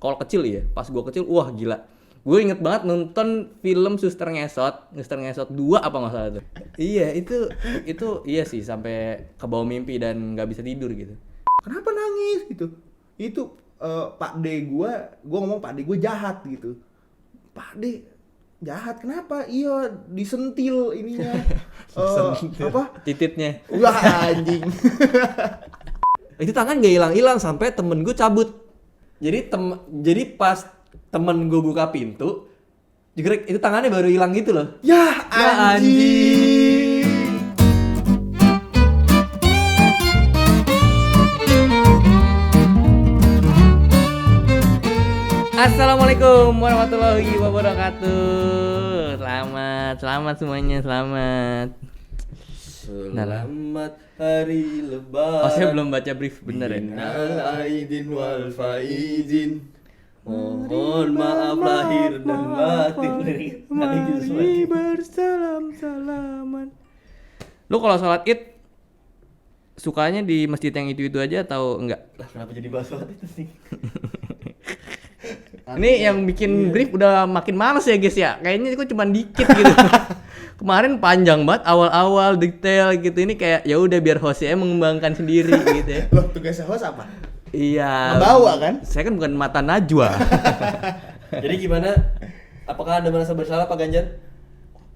kalau kecil ya, pas gue kecil, wah gila. Gue inget banget nonton film Suster Ngesot 2 apa nggak salah tuh. Iya itu iya sih sampai ke bawah mimpi dan nggak bisa tidur gitu. Kenapa nangis gitu? Itu Pak D gue ngomong Pak D gue jahat gitu. Pak D jahat kenapa? Iya disentil ininya. Apa? Tititnya. Wah anjing. Itu tangan gak hilang-hilang sampai temen gue cabut. Jadi pas temen gue buka pintu, jegrek itu tangannya baru hilang gitu loh. Ya anjing. Assalamualaikum warahmatullahi wabarakatuh. Selamat semuanya, selamat. Selamat hari lebaran. Oh, saya belum baca brief bener ya. Minal aidin wal faizin. Mohon maaf lahir dan batin. Mari bersalam-salaman. Lu kalau sholat Id sukanya di masjid yang itu aja atau enggak? Lah kenapa jadi bahas sholat itu sih? Ini yang bikin brief udah makin males ya guys ya. Kayaknya kok cuma dikit gitu. Kemarin panjang banget awal-awal detail gitu. Ini kayak ya udah biar hostnya mengembangkan sendiri gitu ya. Loh tugasnya host apa? Iya. Ngebawa kan? Saya kan bukan mata najwa. Jadi gimana? Apakah Anda merasa bersalah Pak Ganjar?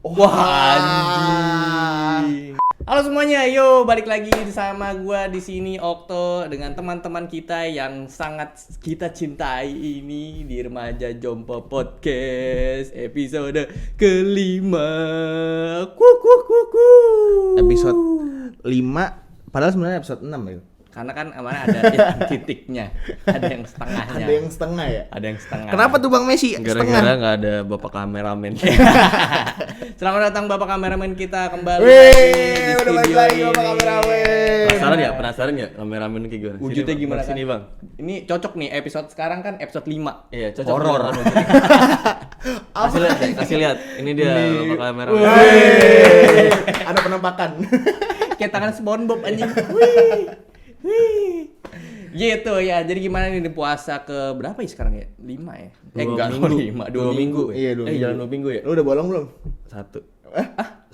Wah anjing. Halo semuanya, yo balik lagi sama gua di sini Okto dengan teman-teman kita yang sangat kita cintai ini di Remaja Jompo Podcast episode kelima. Episode 5 padahal sebenarnya episode 6 ya. Karena kan kemarin ada titiknya, ada yang setengahnya. Ada yang setengah ya? Ada yang setengah. Kenapa tuh Bang Messi? Gara-gara nggak ada bapak kameramen. Selamat datang Bapak kameramen kita kembali Wih, udah balik lagi Bapak kameramen. Penasaran ya kameramen kayak gimana? Wujudnya Bang. gimana kan? Sini Bang. Ini cocok nih episode sekarang kan episode 5. Iya, cocok. Horor. Kasih lihat. Ini dia bapak kameramen. Wih, ada penampakan. Kayak tangan SpongeBob anjing. Wih. Gitu ya. Jadi gimana nih di puasa ke berapa ya sekarang ya? 5 ya? Dua minggu. Iya, 2 minggu. Jalan 2 minggu ya? Lu udah bolong belum? 1.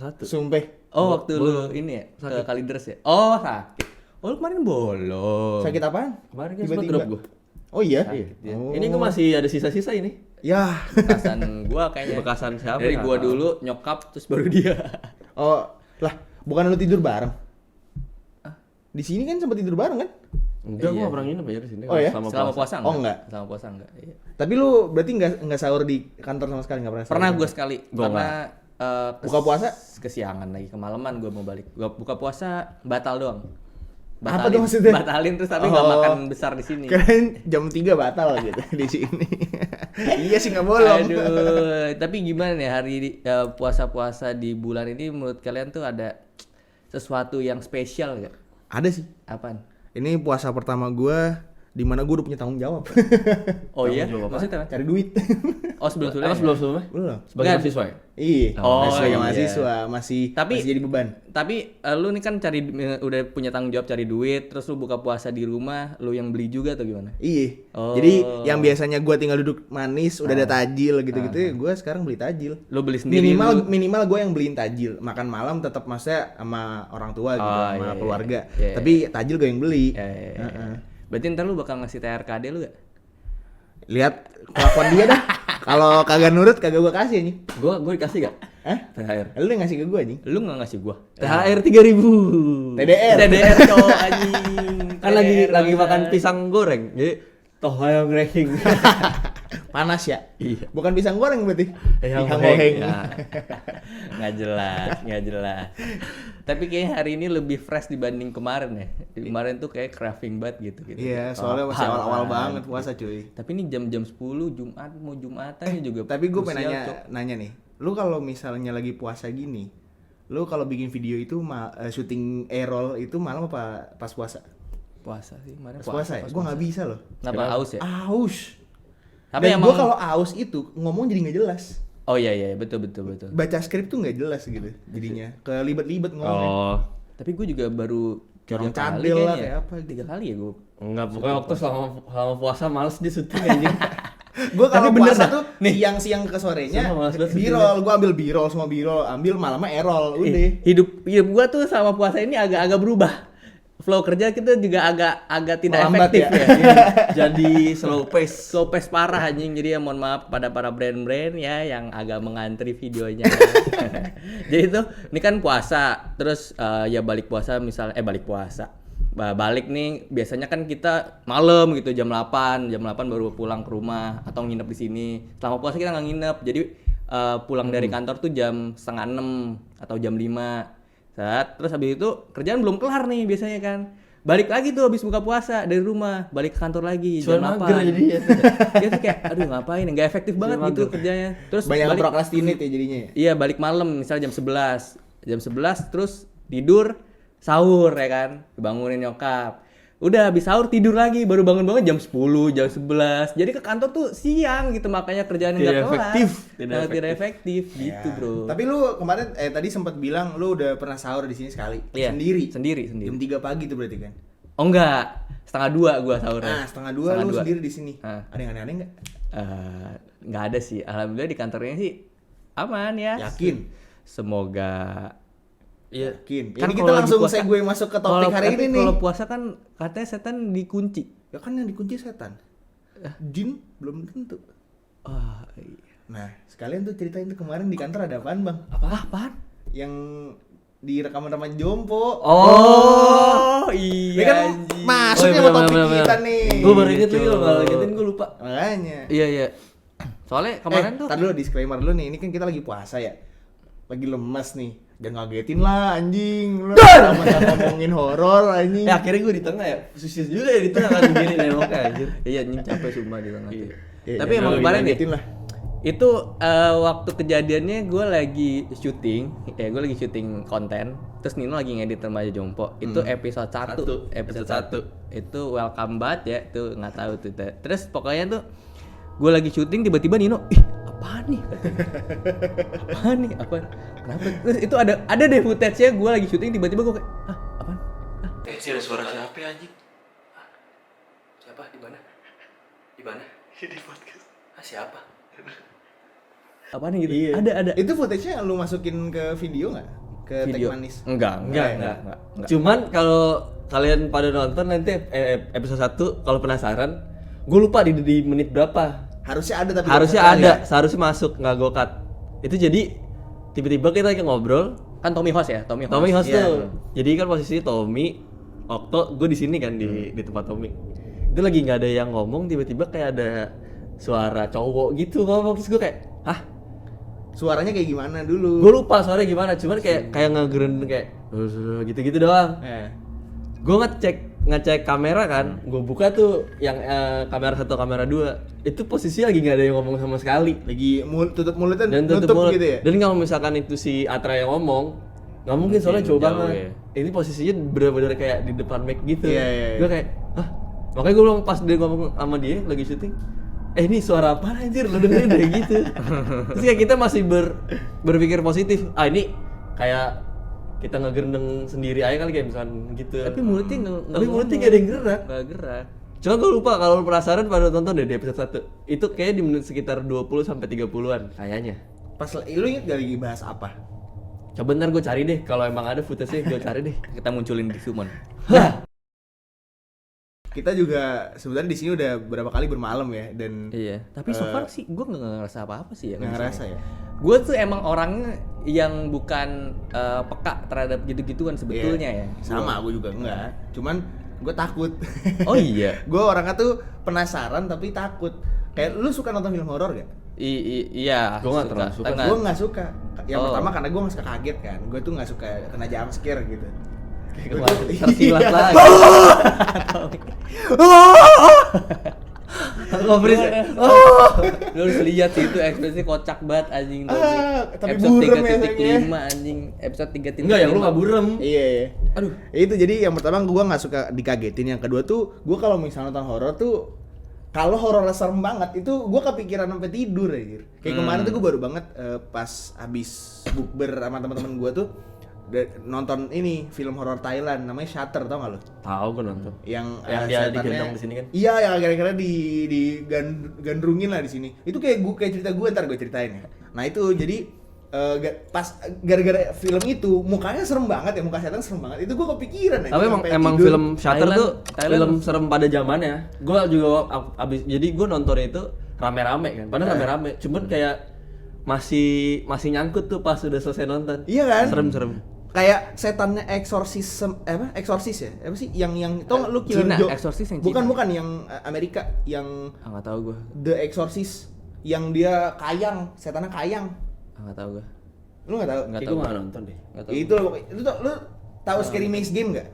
1. Sumpah. Oh, waktu lu ini ya ke Kalidres ya? Oh, sakit. Oh, lu kemarin bolong. Sakit apaan? Kemarin kan sempat drop gua. Oh iya? Iya. Oh. Ini gua masih ada sisa-sisa ini. Ya. Bekasan gua kayaknya. Bekasan siapa? Dari gua dulu nyokap terus baru dia. Oh, lah, bukan lu tidur bareng? Di sini kan sempat tidur bareng kan? Enggak, Iya. gua pernah nginep aja di sini. Oh ya? Selama puasa enggak? Oh, enggak. Selama puasa enggak. Iya. Tapi lu berarti enggak sahur di kantor sama sekali, enggak pernah sahur? Pernah gua sekali. Gua Karena Buka puasa? Kesiangan lagi kemalaman gua mau balik. Gua buka puasa batal doang. Apa tuh maksudnya? Batalin terus tapi enggak makan besar di sini. Keren jam 3 batal gitu di sini. Iya sih enggak bolong. Aduh, tapi gimana nih hari puasa-puasa di bulan ini menurut kalian tuh ada sesuatu yang spesial enggak? Ada sih. Apaan? Ini puasa pertama gua di mana gua udah punya tanggung jawab. Oh iya? jawab apa? Maksudnya apa? Cari duit. Oh sebelum-sebelumnya? Emang sebelum-sebelumnya? Belum. Sebagai Enggak. mahasiswa ya? Iya. Oh, sebagai iya. mahasiswa masih jadi beban. Tapi lu nih kan udah punya tanggung jawab cari duit, terus lu buka puasa di rumah, lu yang beli juga atau gimana? Iya. Oh. Jadi yang biasanya gua tinggal duduk manis, udah ada tajil gitu-gitu, gua sekarang beli tajil. Lu beli sendiri? Minimal gua yang beliin tajil. Makan malam tetap maksudnya sama orang tua gitu, Oh, sama iya, keluarga. iya. Tapi tajil gua yang beli. Iya. Berarti ntar lu bakal ngasih TRKD lu gak? Lihat kelakuan dia dah. Kalau kagak nurut kagak gua kasih anjing. Gua dikasih gak? Hah? THR. Lu yang ngasih ke gua anjing. Lu gak ngasih gua? THR 3.000. TDR cowok anjing. Kan lagi makan pisang goreng. Jadi toh hayang rehing. Panas ya? Iya. Bukan pisang goreng berarti. Ehang Ehang-eheng. Ya. Nggak jelas. Tapi kayaknya hari ini lebih fresh dibanding kemarin ya. Kemarin tuh kayak craving banget gitu. Iya, soalnya masih awal-awal banget puasa cuy. Tapi ini jam-jam 10 Jumat mau Jumatan juga. Tapi gue krusial, pengen Cok. nanya nih, lu kalau misalnya lagi puasa gini, lu kalau bikin video itu syuting roll itu malam apa pas puasa? Puasa sih kemarin. Pas puasa ya? Gue nggak bisa loh. Kenapa aus ya? Aus. Tapi Dan emang gue kalau aus itu ngomong jadi nggak jelas. Oh iya betul. Baca skrip tuh nggak jelas gitu jadinya. Kelibet-libet ngomongnya. Oh. Tapi gue juga baru Orang 3 kali cadel lah kayaknya. kayak apa gitu. 3 kali ya gue. Enggak, pokoknya waktu selama puasa males dia syuting anjing. Gue Tapi kalau bener puasa dah. tuh siang-siang ke sorenya Sama malas banget birol, gue ambil birol, semua birol, ambil malamnya errol, udah. Hidup gua tuh sama puasa ini agak-agak berubah. Flow kerja kita juga agak tidak Melambat efektif ya? ya. Jadi slow pace. Slow pace parah anjing. Jadi ya mohon maaf kepada para brand-brand ya yang agak mengantri videonya. Jadi tuh ini kan puasa, terus ya balik puasa misalnya balik puasa. Balik nih biasanya kan kita malam gitu jam 8 baru pulang ke rumah atau nginep di sini. Selama puasa kita nggak nginep. Jadi pulang dari kantor tuh jam 5:30 atau jam 5. Terus habis itu kerjaan belum kelar nih biasanya kan. Balik lagi tuh habis buka puasa dari rumah, balik ke kantor lagi jam 8. Jadinya. Dia tuh kayak aduh ngapain, nggak efektif banget Suruh gitu mager. kerjanya. Terus Banyak balik, prokrastinate ya jadinya ya. iya balik malam misalnya jam 11. Jam 11 terus tidur, sahur ya kan. Bangunin nyokap. Udah habis sahur tidur lagi, baru bangun-bangun jam 10, jam 11. Jadi ke kantor tuh siang gitu, makanya kerjaan Tidak nggak kelar. efektif. Tidak efektif gitu, Ya. Bro. Tapi lu kemarin tadi sempat bilang lu udah pernah sahur di sini sekali. Iya, Sendiri. Sendiri. Jam 3 pagi tuh berarti kan. Oh enggak, 1:30 gua sahurnya. Nah, 1:30 lu sendiri di sini. Ah. Ada yang aneh-aneh enggak? Nggak ada sih, alhamdulillah di kantornya sih aman ya. Yakin? Semoga. Iya. Yakin. Kan Ini kita kalau langsung lagi puasa- segue masuk ke topik hari ini nih. Kalau puasa kan katanya setan dikunci. Ya kan yang dikunci setan. Jin belum tentu. Ah, iya. Nah, sekalian tuh ceritain tuh kemarin di kantor ada apaan, Bang? Apaan? Yang di rekaman-rekaman Jompo. Oh, Ini iya. kan anjing. masuk Oh, iya, nih sama bener, topik bener, kita bener. nih. Gue baru inget lagi Gitu. loh, kalau ingetin gue lupa. Makanya. Iya, iya. Soalnya kemarin tuh Tar dulu disclaimer dulu nih, ini kan kita lagi puasa ya. Lagi lemas nih. Jangan ngagetin lah anjing. Lu sama-sama ngomongin horor anjing. Akhirnya gue di tengah ya. Susis juga ya di tengah kan begini nengoknya anjir. iya anjing capek sumpah di tengah tuh. Iya, Tapi jangan emang lagi kemarin nih ngagetin lah. itu waktu kejadiannya gue lagi syuting, gue lagi syuting konten, terus Nino lagi ngedit Remaja Jompo. Itu episode 1, episode 1. Itu welcome banget ya, tuh nggak tahu tuh. Terus pokoknya tuh gue lagi syuting tiba-tiba Nino, apaan nih? Katanya. Apaan nih? Apaan? Kenapa? Terus itu ada deh footage-nya gue lagi syuting tiba-tiba gue kayak, apaan? Sih ada suara siapa ya anjing? Siapa? Di mana? Di mana? Di podcast. Siapa? Apaan gitu? Iya. Ada. Itu footage-nya lu masukin ke video enggak? Ke tag Video. manis. Enggak. Cuman kalau kalian pada nonton nanti episode 1 kalau penasaran, gue lupa di menit berapa. Harusnya ada tapi Harusnya nggak ada, ya? seharusnya masuk, nggak gue cut. Itu jadi tiba-tiba kita lagi ngobrol, Kan Tommy host ya, Tommy Host Iya. tuh. Jadi kan posisi Tommy, Okto, gue di sini kan di tempat Tommy. Itu lagi nggak ada yang ngomong, tiba-tiba kayak ada suara cowok gitu ngomong, terus gue kayak, hah? Suaranya kayak gimana dulu? Gue lupa suaranya gimana, cuman kayak ngegerendeng kayak gitu-gitu doang. Gue ngecek kamera kan, gue buka tuh yang kamera 1, kamera 2. Itu posisinya lagi nggak ada yang ngomong sama sekali. Lagi tutup mulutnya Dan nutup tutup mulut gitu ya? Dan kalau misalkan itu si Atra yang ngomong, nggak mungkin soalnya jauh jauh banget. ya. Ini posisinya bener-bener kayak di depan mic gitu. Iya, iya, iya. Gue kayak, hah? Makanya gue bilang pas dia ngomong sama dia lagi syuting, ini suara apa anjir? Lu dengerin deh gitu. Terus kayak kita masih berpikir positif. Ini kayak kita ngegerendeng sendiri aja kali kayak misalkan gitu. Tapi mulutnya nggak ada yang gerak. Nggak gerak. Cuma gue lupa, kalau lu penasaran pada tonton deh di episode 1. Itu kayaknya di menit sekitar 20 sampai 30-an kayaknya. Pas lu inget gak lagi bahas apa? Coba ntar gue cari deh, kalau emang ada footage-nya gue cari deh. Kita munculin di Sumon. Kita juga sebenarnya di sini udah berapa kali bermalam ya dan Iya. Tapi so far sih gue nggak ngerasa apa-apa sih ya. nggak ngerasa ya. Gue tuh emang orangnya yang bukan peka terhadap gitu-gituan sebetulnya ya. Sama gue juga enggak. Cuman gue takut. Oh iya. Gue orangnya tuh penasaran tapi takut. Kayak lu suka nonton film horor gak? Iya. Gua nggak terlalu suka. Tapi Gue nggak suka. Yang Oh. pertama karena gue nggak suka kaget kan. Gue tuh nggak suka kena jump scare gitu. Kayak kemarin tersilat lagi. Ngobrol Lu harus lihat sih itu ekspresi kocak banget anjing tuh. Tapi Episode burem ya, 3.5 anjing. Episode 3.5. Enggak, yang lu nggak burem. Iya. Aduh. Itu jadi yang pertama gue nggak suka dikagetin. Yang kedua tuh gue kalau misalnya nonton horor tuh kalau horor serem banget itu gue kepikiran sampai tidur aja. Kayak kemarin tuh gue baru banget pas habis bukber sama teman-teman gue tuh nonton ini film horor Thailand namanya Shutter, tau gak lo? Tahu gue nonton. Yang Dia setannya- digendong di sini kan? Iya, yang akhirnya gandrungin lah di sini. Itu kayak cerita gue, ntar gue ceritain ya. Nah itu jadi pas gara-gara film itu mukanya serem banget ya, muka setan serem banget. Itu gue kepikiran aja. Tapi sampai emang tidur. film Shutter tuh Thailand. film serem pada zamannya. Gue juga abis, jadi gue nonton itu rame-rame kan. Padahal rame-rame, cuman kayak masih nyangkut tuh pas udah selesai nonton. Iya kan? Serem-serem. Kayak setannya eksorsis ya? Apa sih? Yang tau nggak lu Cina, Joe? Exorcist yang Bukan Cina. yang Amerika, yang Nggak tahu gue. The Exorcist, yang dia kayang, setannya kayang. Nggak tahu gue. Lu nggak tahu? Nggak Kayak tahu. gue nggak nonton deh. Nggak tahu. Itu loh, itu tuh lu tahu Scary Maze Game nggak?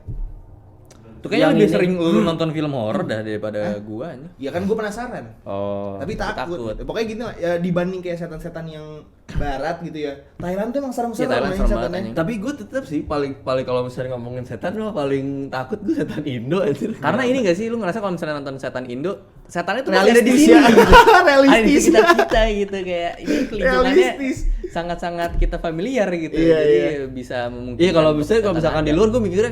Itu kayaknya Yang lebih ini. sering lu nonton film horor dah daripada gua nih. Ya kan gue penasaran. Oh. Tapi takut. Pokoknya gitu lah, ya, dibanding kayak setan-setan yang barat gitu ya. Thailand tuh emang serem-serem Iya, Thailand main serem banget, setannya. anjing. Tapi gue tetap sih paling kalau misalnya ngomongin setan mah paling takut gue setan Indo aja. Karena ini gak sih lu ngerasa kalau misalnya nonton setan Indo, setannya tuh Realistis ada di ya. sini gitu. Realistis. Ada di sekitar kita gitu, kayak ini lingkungannya Realistis. sangat-sangat kita familiar gitu. Iya, Jadi iya. bisa memungkinkan. Iya kalau misalkan di luar gue mikirnya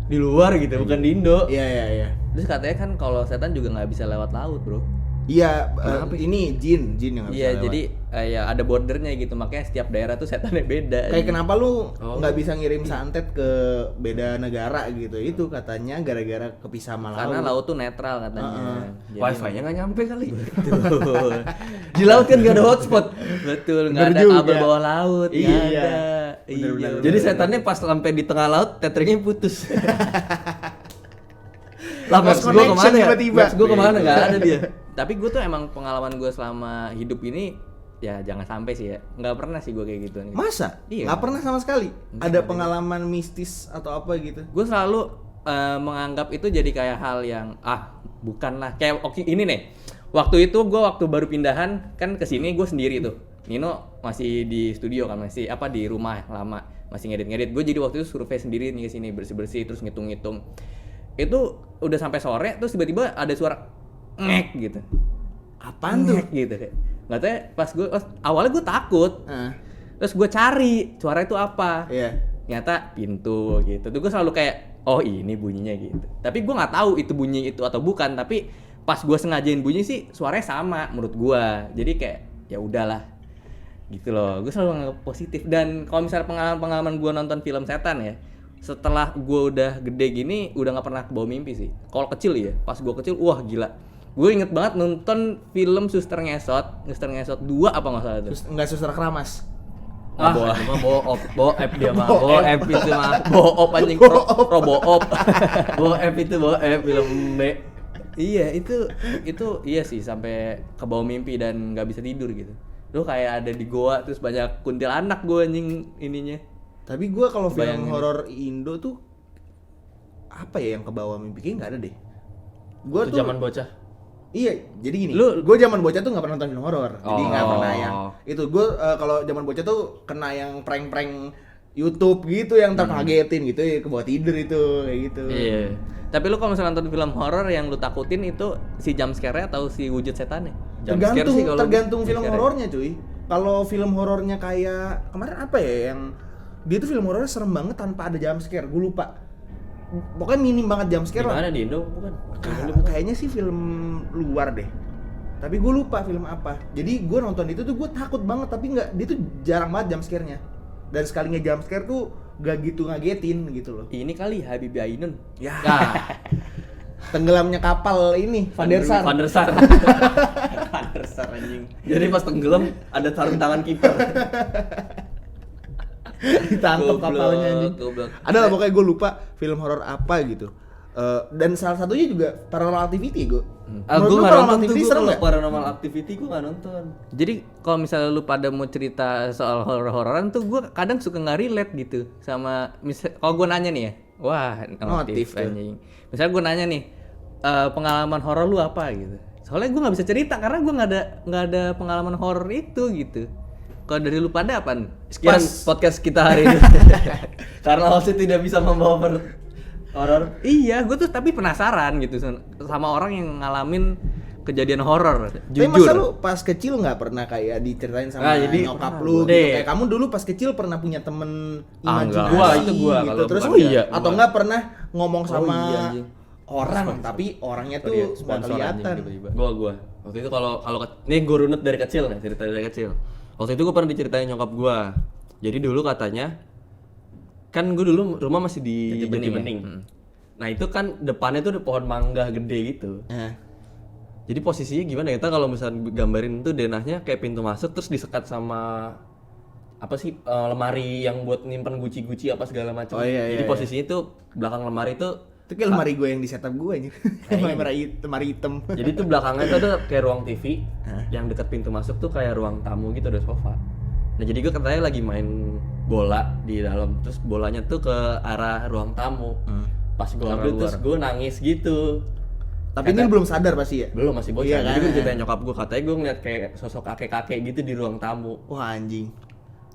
di luar gitu bukan di Indo. Iya. Terus katanya kan kalau setan juga nggak bisa lewat laut, bro. Iya, ini jin yang nggak bisa Iya, lewat. jadi ya ada bordernya gitu, makanya setiap daerah tuh setannya beda. Kayak kenapa lu Oh. nggak bisa ngirim santet ke beda negara gitu? Itu katanya gara-gara kepisah sama laut. Karena laut tuh netral katanya. Jadi- Wifi-nya nggak nyampe kali. Betul. Di laut kan gak ada hotspot. Betul, nggak ada Bener juga. kabel bawah laut. nggak Iya. ada. Bener-bener. Iya. Jadi setannya pas sampai di tengah laut, tethering-nya putus. Lah maps Lost gue connection kemana ya? tiba-tiba. Maps gue kemana? Gak ada dia. Tapi gue tuh emang pengalaman gue selama hidup ini ya jangan sampai sih ya, nggak pernah sih gue kayak gitu nih. Masa? Iya. Nggak pernah sama sekali. Nggak Ada ada. pengalaman mistis atau apa gitu? Gue selalu menganggap itu jadi kayak hal yang bukan lah, kayak oke ini nih. Waktu itu gue waktu baru pindahan kan ke sini gue sendiri tuh. Nino masih di studio kan, masih di rumah lama, masih ngedit. Gue jadi waktu itu survei sendiri nih ke sini, bersih-bersih terus ngitung-ngitung. Itu udah sampai sore terus tiba-tiba ada suara ngek gitu. Apaan tuh? Ngek gitu. Nggak tahu ya, pas gue awalnya gue takut. Terus gue cari suara itu apa. Iya. Ternyata pintu gitu. Tuh gue selalu kayak ini bunyinya gitu. Tapi gue nggak tahu itu bunyi itu atau bukan. Tapi pas gue sengajain bunyi sih suaranya sama menurut gue. Jadi kayak ya udahlah gitu loh. Gue selalu nganggap positif. Dan kalau misalnya pengalaman gue nonton film setan ya, setelah gue udah gede gini udah nggak pernah kebawa mimpi sih. Kalau kecil ya, pas gue kecil wah gila. Gue inget banget nonton film Suster Ngesot 2 apa nggak salah itu. Nggak Suster Keramas. Boa. Itu mah boop dia mah. Boop. Boop itu mah. Boop anjing, roboop. Boop itu boop film B. Iya, itu iya sih sampai ke bawah mimpi dan nggak bisa tidur gitu. Lu kayak ada di goa terus banyak kuntilanak gue anjing ininya. Tapi gue kalau film Bayangin. horor Indo tuh apa ya yang ke bawah mimpi? Kayaknya nggak ada deh. Gue Itu tuh zaman bocah. Iya, jadi gini. Lu- Gue zaman bocah tuh nggak pernah nonton film horor, jadi nggak Oh. pernah yang itu. Gue kalau zaman bocah tuh kena yang prank-prank YouTube gitu yang ngagetin gitu ya, ke bawah tidur itu kayak gitu. Iya. Tapi lu kalau misalnya nonton film horor yang lu takutin itu si jump scare-nya atau si wujud setannya? Jump scare Tergantung sih kalau tergantung jump film scare-nya. horornya cuy. Kalau film horornya kayak kemarin apa ya yang dia tuh film horornya serem banget tanpa ada jump scare, gue lupa. Pokoknya minim banget jump scare lah. Gimana di Indo bukan? Kayaknya sih film luar deh. Tapi gue lupa film apa. Jadi gue nonton itu tuh gue takut banget, tapi nggak, dia tuh jarang banget jump scare-nya. Dan sekalinya jump scare tuh gak gitu ngagetin gitu loh. Ini kali Habibie Ainun. Ya, Nah, tenggelamnya kapal ini Van der Sar. Van der Sar. Pantesan anjing. Jadi pas tenggelam ada sarung tangan kiper. Ditangkap kapalnya anjing. Goblok. Ada lah pokoknya gue lupa film horor apa gitu. Dan salah satunya juga Paranormal Activity gue. Gue nggak nonton tuh. Gue serem kalau nggak? Paranormal Activity gue nggak nonton. Jadi kalau misalnya lu pada mau cerita soal horor-hororan tuh gue kadang suka nggak relate gitu sama kalau gue nanya nih ya, wah Notif notif tuh. anjing. Misalnya gue nanya nih pengalaman horor lu apa gitu. Soalnya gue nggak bisa cerita karena gue nggak ada pengalaman horor itu gitu. Kalau dari lu pada apaan? Sekian podcast kita hari ini. Karena hostnya tidak bisa membawa horor. Iya, gue tuh tapi penasaran gitu sama orang yang ngalamin kejadian horor, Tapi jujur. masa lu pas kecil nggak pernah kayak diceritain sama jadi nyokap pernah lu gua. gitu? Deh. Kayak kamu dulu pas kecil pernah punya temen Ah, enggak. imajinasi Gua gitu, kalau terus bukan dia. atau Gua. nggak pernah ngomong Oh, sama iya, anjing. orang Sponsor. tapi orangnya tuh Sorry ya, nggak sponsor kelihatan. anjing tiba-tiba. Gua waktu itu kalau nih gue runut dari kecil nih, cerita dari kecil. Waktu itu gue pernah diceritain nyokap gue. Jadi dulu katanya kan gue dulu rumah masih di Jati Bening ya? Bening. Nah itu kan depannya tuh ada pohon mangga gede gitu. Jadi posisinya gimana ya? Kita kalau misalnya gambarin tuh denahnya kayak pintu masuk terus disekat sama apa sih lemari yang buat nyimpen guci-guci apa segala macam. Oh, iya, Jadi iya. posisinya tuh belakang lemari tuh Itu kayak lemari gue yang di setup gue aja. lemari hitam. jadi tuh belakangnya tuh ada kayak ruang TV yang dekat pintu masuk tuh kayak ruang tamu gitu, ada sofa. Nah jadi gue katanya lagi main bola di dalam, terus bolanya tuh ke arah ruang tamu. Pas gue Arah ambil terus luar. gue nangis gitu. Tapi ini belum sadar pasti ya? Belum, masih bocah. Iya Jadi kan? gue ceritain nyokap gue, katanya gue ngeliat kayak sosok kakek-kakek gitu di ruang tamu. Wah anjing.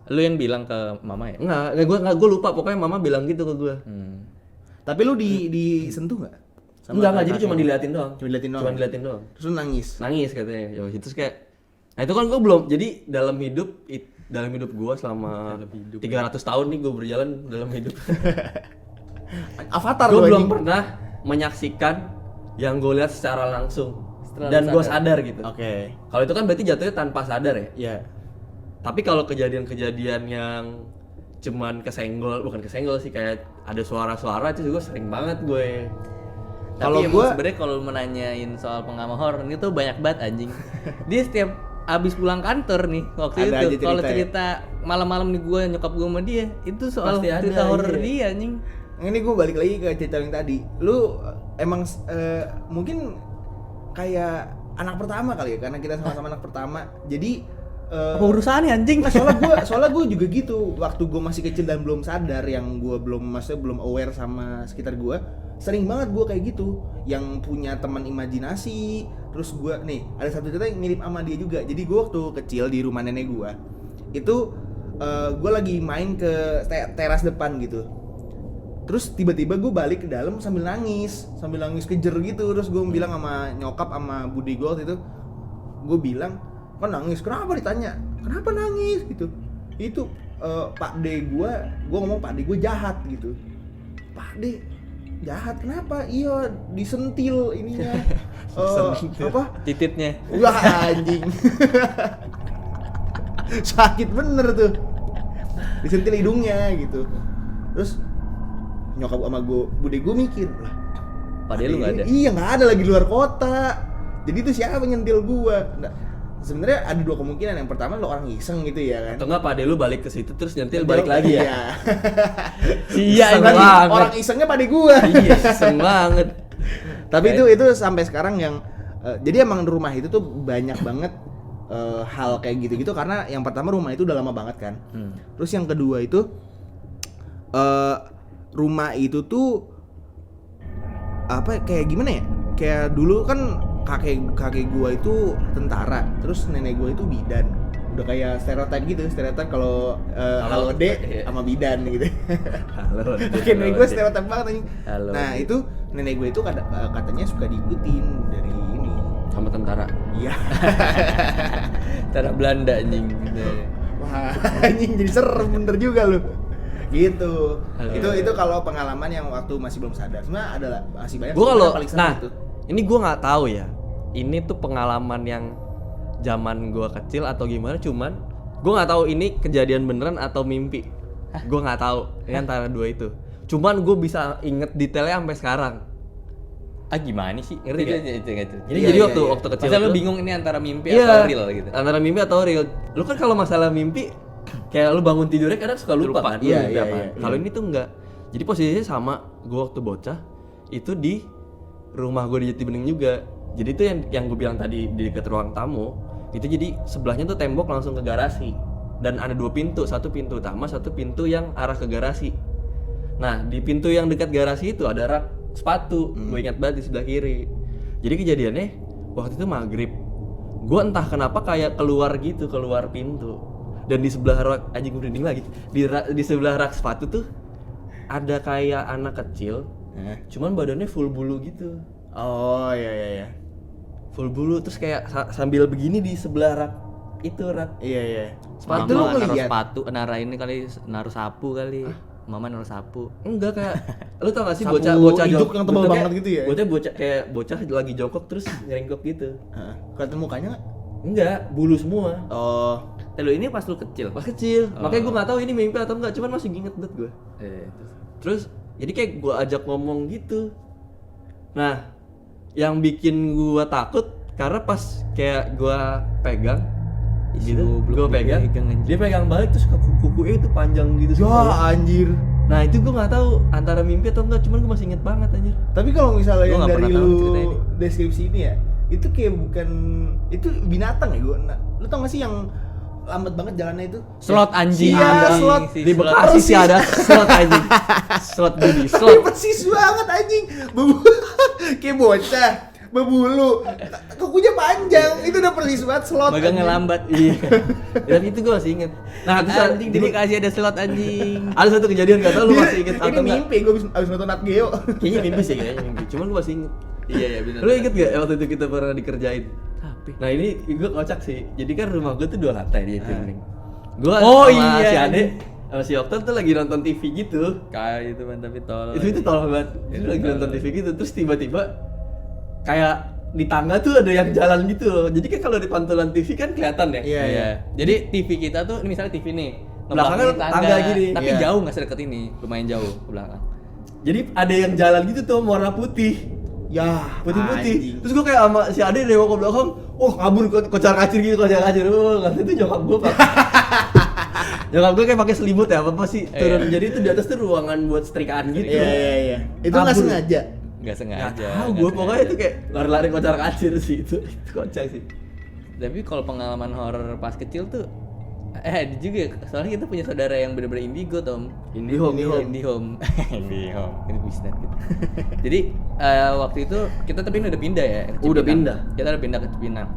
Lu yang bilang ke mama ya? Enggak, gue lupa, pokoknya mama bilang gitu ke gue. Tapi lu disentuh nggak? Enggak, jadi cuma diliatin doang. Cuma diliatin doang. Cuma diliatin doang. Terus lu nangis. Nangis katanya. Ya terus kayak nah itu kan gue belum, jadi dalam hidup gue selama 300 tahun nih gue berjalan dalam hidup. Avatar Gue lu belum anjing. pernah menyaksikan yang gue lihat secara langsung Setelah dan lu gue sadar. sadar gitu. Oke. Kalau itu kan berarti jatuhnya tanpa sadar ya. Iya. Tapi kalau kejadian-kejadian yang cuman bukan kesenggol sih, kayak ada suara-suara itu juga sering banget gue. Kalau Tapi gua- sebenarnya kalau menanyain soal pengalaman horor ini tuh banyak banget anjing. Dia setiap abis pulang kantor nih waktu Ada aja itu kalau cerita ya? cerita malam-malam nih gue nyokap gue sama dia itu soal Pasti ada, cerita horor iya. dia anjing. Ini gue balik lagi ke cerita yang tadi. Lu emang mungkin kayak anak pertama kali ya, karena kita sama-sama anak pertama. Jadi Apa urusannya anjing? nah, soalnya gue juga gitu. Waktu gue masih kecil dan belum sadar, yang gue belum aware sama sekitar gue, sering banget gue kayak gitu. Yang punya teman imajinasi. Terus gue nih ada satu cerita yang mirip sama dia juga. Jadi gue waktu kecil di rumah nenek gue itu gue lagi main ke teras depan gitu. Terus tiba-tiba gue balik ke dalam sambil nangis kejer gitu. Terus gue bilang sama nyokap sama bude gue waktu itu, gue bilang, "Kok nangis? Kenapa?" Ditanya, "Kenapa nangis?" gitu. Itu Pak D gue ngomong Pak D gue jahat gitu. Pak D jahat kenapa? Iya disentil ininya. Apa? Tititnya. Wah anjing. Sakit bener tuh. Disentil hidungnya gitu. Terus nyokap sama bude gue mikir lah, Padahal lu nggak ada. Iya nggak ada, lagi luar kota. Jadi itu siapa yang nyentil gua? Nah, sebenarnya ada dua kemungkinan. Yang pertama lo orang iseng gitu ya kan. Atau enggak Pak lu balik ke situ terus nyentil balik lagi ya. Iya. Iya, Iseng Berarti banget. orang isengnya pada gua. Iya, iseng banget. Tapi itu sampai sekarang yang jadi emang rumah itu tuh banyak banget hal kayak gitu-gitu, karena yang pertama rumah itu udah lama banget kan. Terus yang kedua itu rumah itu tuh apa kayak gimana ya? Kayak dulu kan kakek gua itu tentara, terus nenek gua itu bidan. Udah kayak stereotip kalau halo Dek iya. sama bidan gitu. Halo. Oke, nenek gue stereotip banget anjing. Halo. Nah, itu nenek gue itu katanya suka diikutin dari ini. Sama tentara. Iya. Cara Belanda anjing gitu. Wah, anjing jadi serem bener juga lu. Gitu. Halo. Itu kalau pengalaman yang waktu masih belum sadar. Sebenarnya ada masih banyak. Gue kalau yang paling serem nah itu. ini gue nggak tahu ya. Ini tuh pengalaman yang zaman gue kecil atau gimana, cuman gue nggak tahu ini kejadian beneran atau mimpi. Gue nggak tahu. Ini antara dua itu. Cuman gue bisa inget detailnya sampai sekarang. Ah gimana sih? Ngerti nggak? Jadi Jadi Iya, waktu iya. waktu kecil Masa lu tuh- bingung ini antara mimpi Iya, atau real gitu? antara mimpi atau real. Lu kan kalau masalah mimpi kayak lu bangun tidurnya kadang suka lupa Lupa. kan. Iya, Lu iya, apa. iya. Kalau ini tuh enggak. Jadi posisinya sama. Gua waktu bocah itu di rumah gue di Jatibening juga. Jadi itu yang gue bilang tadi di dekat ruang tamu. Itu jadi sebelahnya tuh tembok langsung ke garasi. Dan ada dua pintu, satu pintu utama, satu pintu yang arah ke garasi. Nah, di pintu yang dekat garasi itu ada rak sepatu. Gue ingat banget di sebelah kiri. Jadi kejadiannya waktu itu maghrib. Gue entah kenapa kayak keluar pintu. Dan di sebelah rak, anjing gue merinding lagi. Di sebelah rak sepatu tuh ada kayak anak kecil. Cuman badannya full bulu gitu. Oh iya. full bulu terus kayak sambil begini di sebelah rak itu rak. Iya. Mama Sepatu lu naruh ngeliat? sepatu, ini kali naruh sapu kali. Mama naruh sapu. Enggak kayak lu tau gak sih Sapu bocah hidup yang tebal bentuknya- banget gitu ya? Bocah lagi jongkok terus ngerenggok gitu. Heeh. Kelihatan mukanya nggak? Enggak, bulu semua. Oh, Lu ini pas lu kecil. Pas kecil, Oh. makanya gue nggak tahu ini mimpi atau enggak, cuman masih inget banget gue. Terus jadi kayak gue ajak ngomong gitu. Nah, yang bikin gue takut karena pas kayak gue pegang, gitu, gue pegang, dia pegang balik terus kukunya itu panjang gitu. ya anjir. Nah itu gue nggak tahu antara mimpi atau enggak, cuman gue masih inget banget anjir. Tapi kalau misalnya Gua yang nggak dari pernah tahu lu cerita ini. deskripsi ini ya, itu kayak bukan itu binatang ya gue. Nah, lu tau gak sih yang lambat banget jalannya itu? Slot anjing. Iya, Anjing, slot. si Di slot. Bekasi sih ada slot anjing. Slot budi, Tapi slot. persis banget anjing. Kayak bocah berbulu, kukunya panjang, itu udah persis banget slot. Megangnya anjing. lambat. Iya. Dan itu gue masih inget. Nah terus Anjing di Bekasi ada slot anjing. ada satu kejadian gak tau lu masih inget atau Ini enggak? mimpi, gue abis nonton Nat Geo. Kayaknya mimpi sih, kayaknya mimpi. Cuman gue masih inget. Iya benar. Lu inget gak waktu itu kita pernah dikerjain? Tapi Nah ini gue kocak sih. Jadi kan rumah gue tuh 2 lantai di itu. Gue Oh, sama iya. si Ade sama si Oktan tuh lagi nonton TV gitu. kayak itu man tapi tolol. Itu tolong banget. Itu lagi nonton TV gitu terus tiba-tiba kayak di tangga tuh ada yang jalan gitu loh. Jadi kan kalau di pantulan TV kan kelihatan ya. Iya. Iya. Jadi TV kita tuh ini misalnya TV nih. Belakangnya ngebelakangin tangga gini. Tapi Iya. jauh nggak sedekat ini, lumayan jauh ke belakang. Jadi ada yang jalan gitu tuh warna putih. Ya, Putih-putih. anjing. Terus gue kayak sama si Ade nengok ke belakang, oh kabur kocar-kacir gitu, kocar-kacir. Oh, nggak itu nyokap gue pak. Nyokap gue kayak pakai selimut ya, apa sih turun. Iya. Jadi itu di atas tuh ruangan buat setrikaan gitu. Iya. Itu nggak Kabur. sengaja. Nggak sengaja. Nggak tahu nggak gue pokoknya sengaja. itu kayak lari-lari kocar-kacir sih itu kocak sih. Tapi kalau pengalaman horor pas kecil tuh juga soalnya kita punya saudara yang bener-bener indigo Tom. Indihome. Indihome. Indihome. Ini bisnet gitu. Jadi waktu itu kita tapi udah pindah ya. ke Udah Cipinang. pindah. Kita udah pindah ke Cipinang.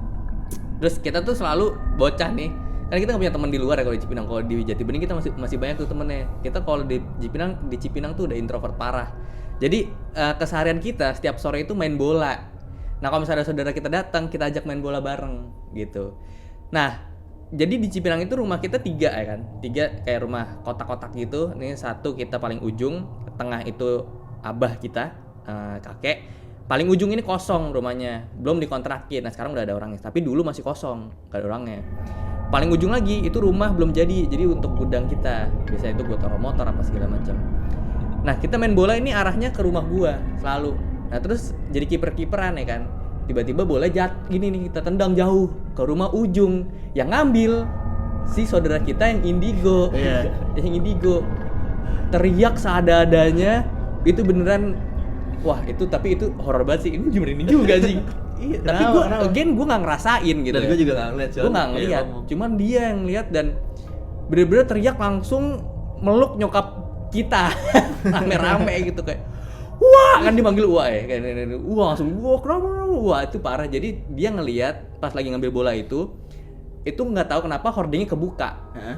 Terus kita tuh selalu bocah nih. Karena kita nggak punya teman di luar ya kalau di Cipinang. Kalau di Jatibening kita masih banyak tuh temennya. Kita kalau di Cipinang tuh udah introvert parah. Jadi keseharian kita setiap sore itu main bola. Nah kalau misalnya saudara kita datang, kita ajak main bola bareng gitu. Nah jadi di Cipinang itu rumah kita 3 ya kan, 3 kayak rumah kotak-kotak gitu. Ini satu kita paling ujung, tengah itu abah kita, kakek. Paling ujung ini kosong rumahnya, belum dikontrakin. Nah sekarang udah ada orangnya, tapi dulu masih kosong, gak ada orangnya. Paling ujung lagi itu rumah belum jadi untuk gudang kita. Biasanya itu buat taruh motor apa segala macam. Nah kita main bola ini arahnya ke rumah gua selalu. Nah terus jadi kiper-kiperan ya kan. Tiba-tiba bola gini nih kita tendang jauh ke rumah ujung, yang ngambil si saudara kita yang indigo. Iya. Yang indigo teriak seadanya, itu beneran wah itu tapi itu horor banget sih. Ini merinding juga sih. Iya, tapi gue nggak ngerasain gitu. Dan ya. gue juga nggak ngeliat. Gue nggak ngeliat, cuman dia yang lihat dan bener-bener teriak langsung meluk nyokap kita rame-rame gitu kayak wah kan dipanggil wah ya kayak wah langsung wah kenapa wah itu parah. Jadi dia ngelihat pas lagi ngambil bola itu nggak tahu kenapa hordingnya kebuka.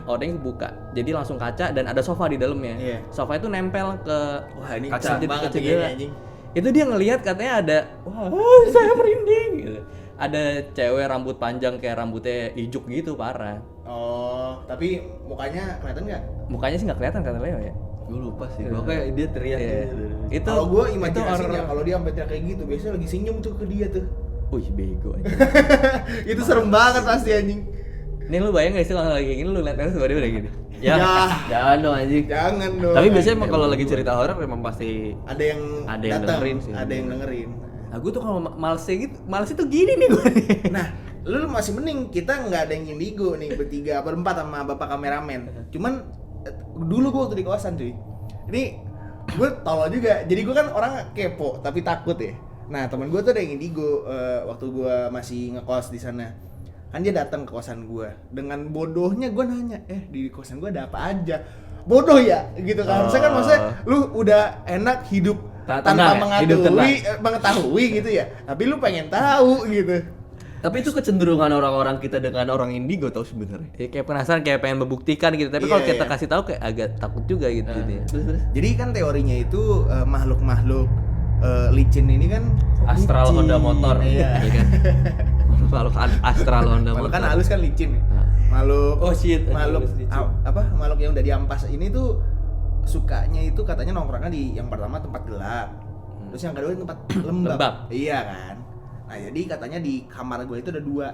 Hordingnya kebuka jadi langsung kaca dan ada sofa di dalamnya. Iya. Sofa itu nempel ke Wah, ini kaca kacau banget jendela. kayaknya, anjing. Itu dia ngelihat katanya ada wah saya merinding gitu. Ada cewek rambut panjang kayak rambutnya ijuk gitu parah. Oh, tapi mukanya kelihatan nggak? Mukanya sih nggak kelihatan kata Leo ya. Gue lupa sih. Gue kayak dia teriak. Iya. gitu. Itu Kalau gue itu imajinasinya horor. kalau dia sampai teriak kayak gitu, biasanya lagi senyum tuh ke dia tuh. Wih bego aja. Itu serem banget pasti anjing. Nih lu bayang gak sih kalau lagi kayak gini lu liat terus dia udah gini. Ya, jangan dong anjing. Jangan dong. Tapi biasanya emang kalau lagi cerita horor memang pasti ada yang Ada yang datang, dengerin sih. ada yang dengerin. Nah gue tuh kalau malesnya gitu, malesnya tuh gini nih gue nih. Nah, lu masih mending kita nggak ada yang indigo nih bertiga, berempat sama bapak kameramen. Cuman dulu gua waktu di kosan cuy. Ini gue tolol juga. Jadi gue kan orang kepo tapi takut ya. Nah teman gue tuh ada yang indigo waktu gue masih ngekos di sana. Kan dia datang ke kosan gue. Dengan bodohnya gue nanya, di kosan gue ada apa aja? Bodoh ya, gitu kan. Harusnya kan maksudnya lu udah enak hidup tanpa mengetahui gitu ya. Tapi lu pengen tahu gitu. Tapi itu kecenderungan orang-orang kita dengan orang indigo tau sebenarnya. Ya, kayak penasaran kayak pengen membuktikan gitu. Tapi Iya, kalau kita iya. kasih tahu kayak agak takut juga gitu. Gitu ya. Terus Jadi kan teorinya itu makhluk-makhluk licin ini kan Astral licin. Honda motor, Iya. ya kan? Makhluk Astral Honda Makhluk motor. kan halus kan licin. Nah. Makhluk Oh, shit. makhluk Halus licin. makhluk yang udah diampas ini tuh sukanya itu katanya nongkrongnya di yang pertama tempat gelap. Terus yang kedua tempat lembab. Lembab. Iya kan. Nah, jadi katanya di kamar gue itu ada 2.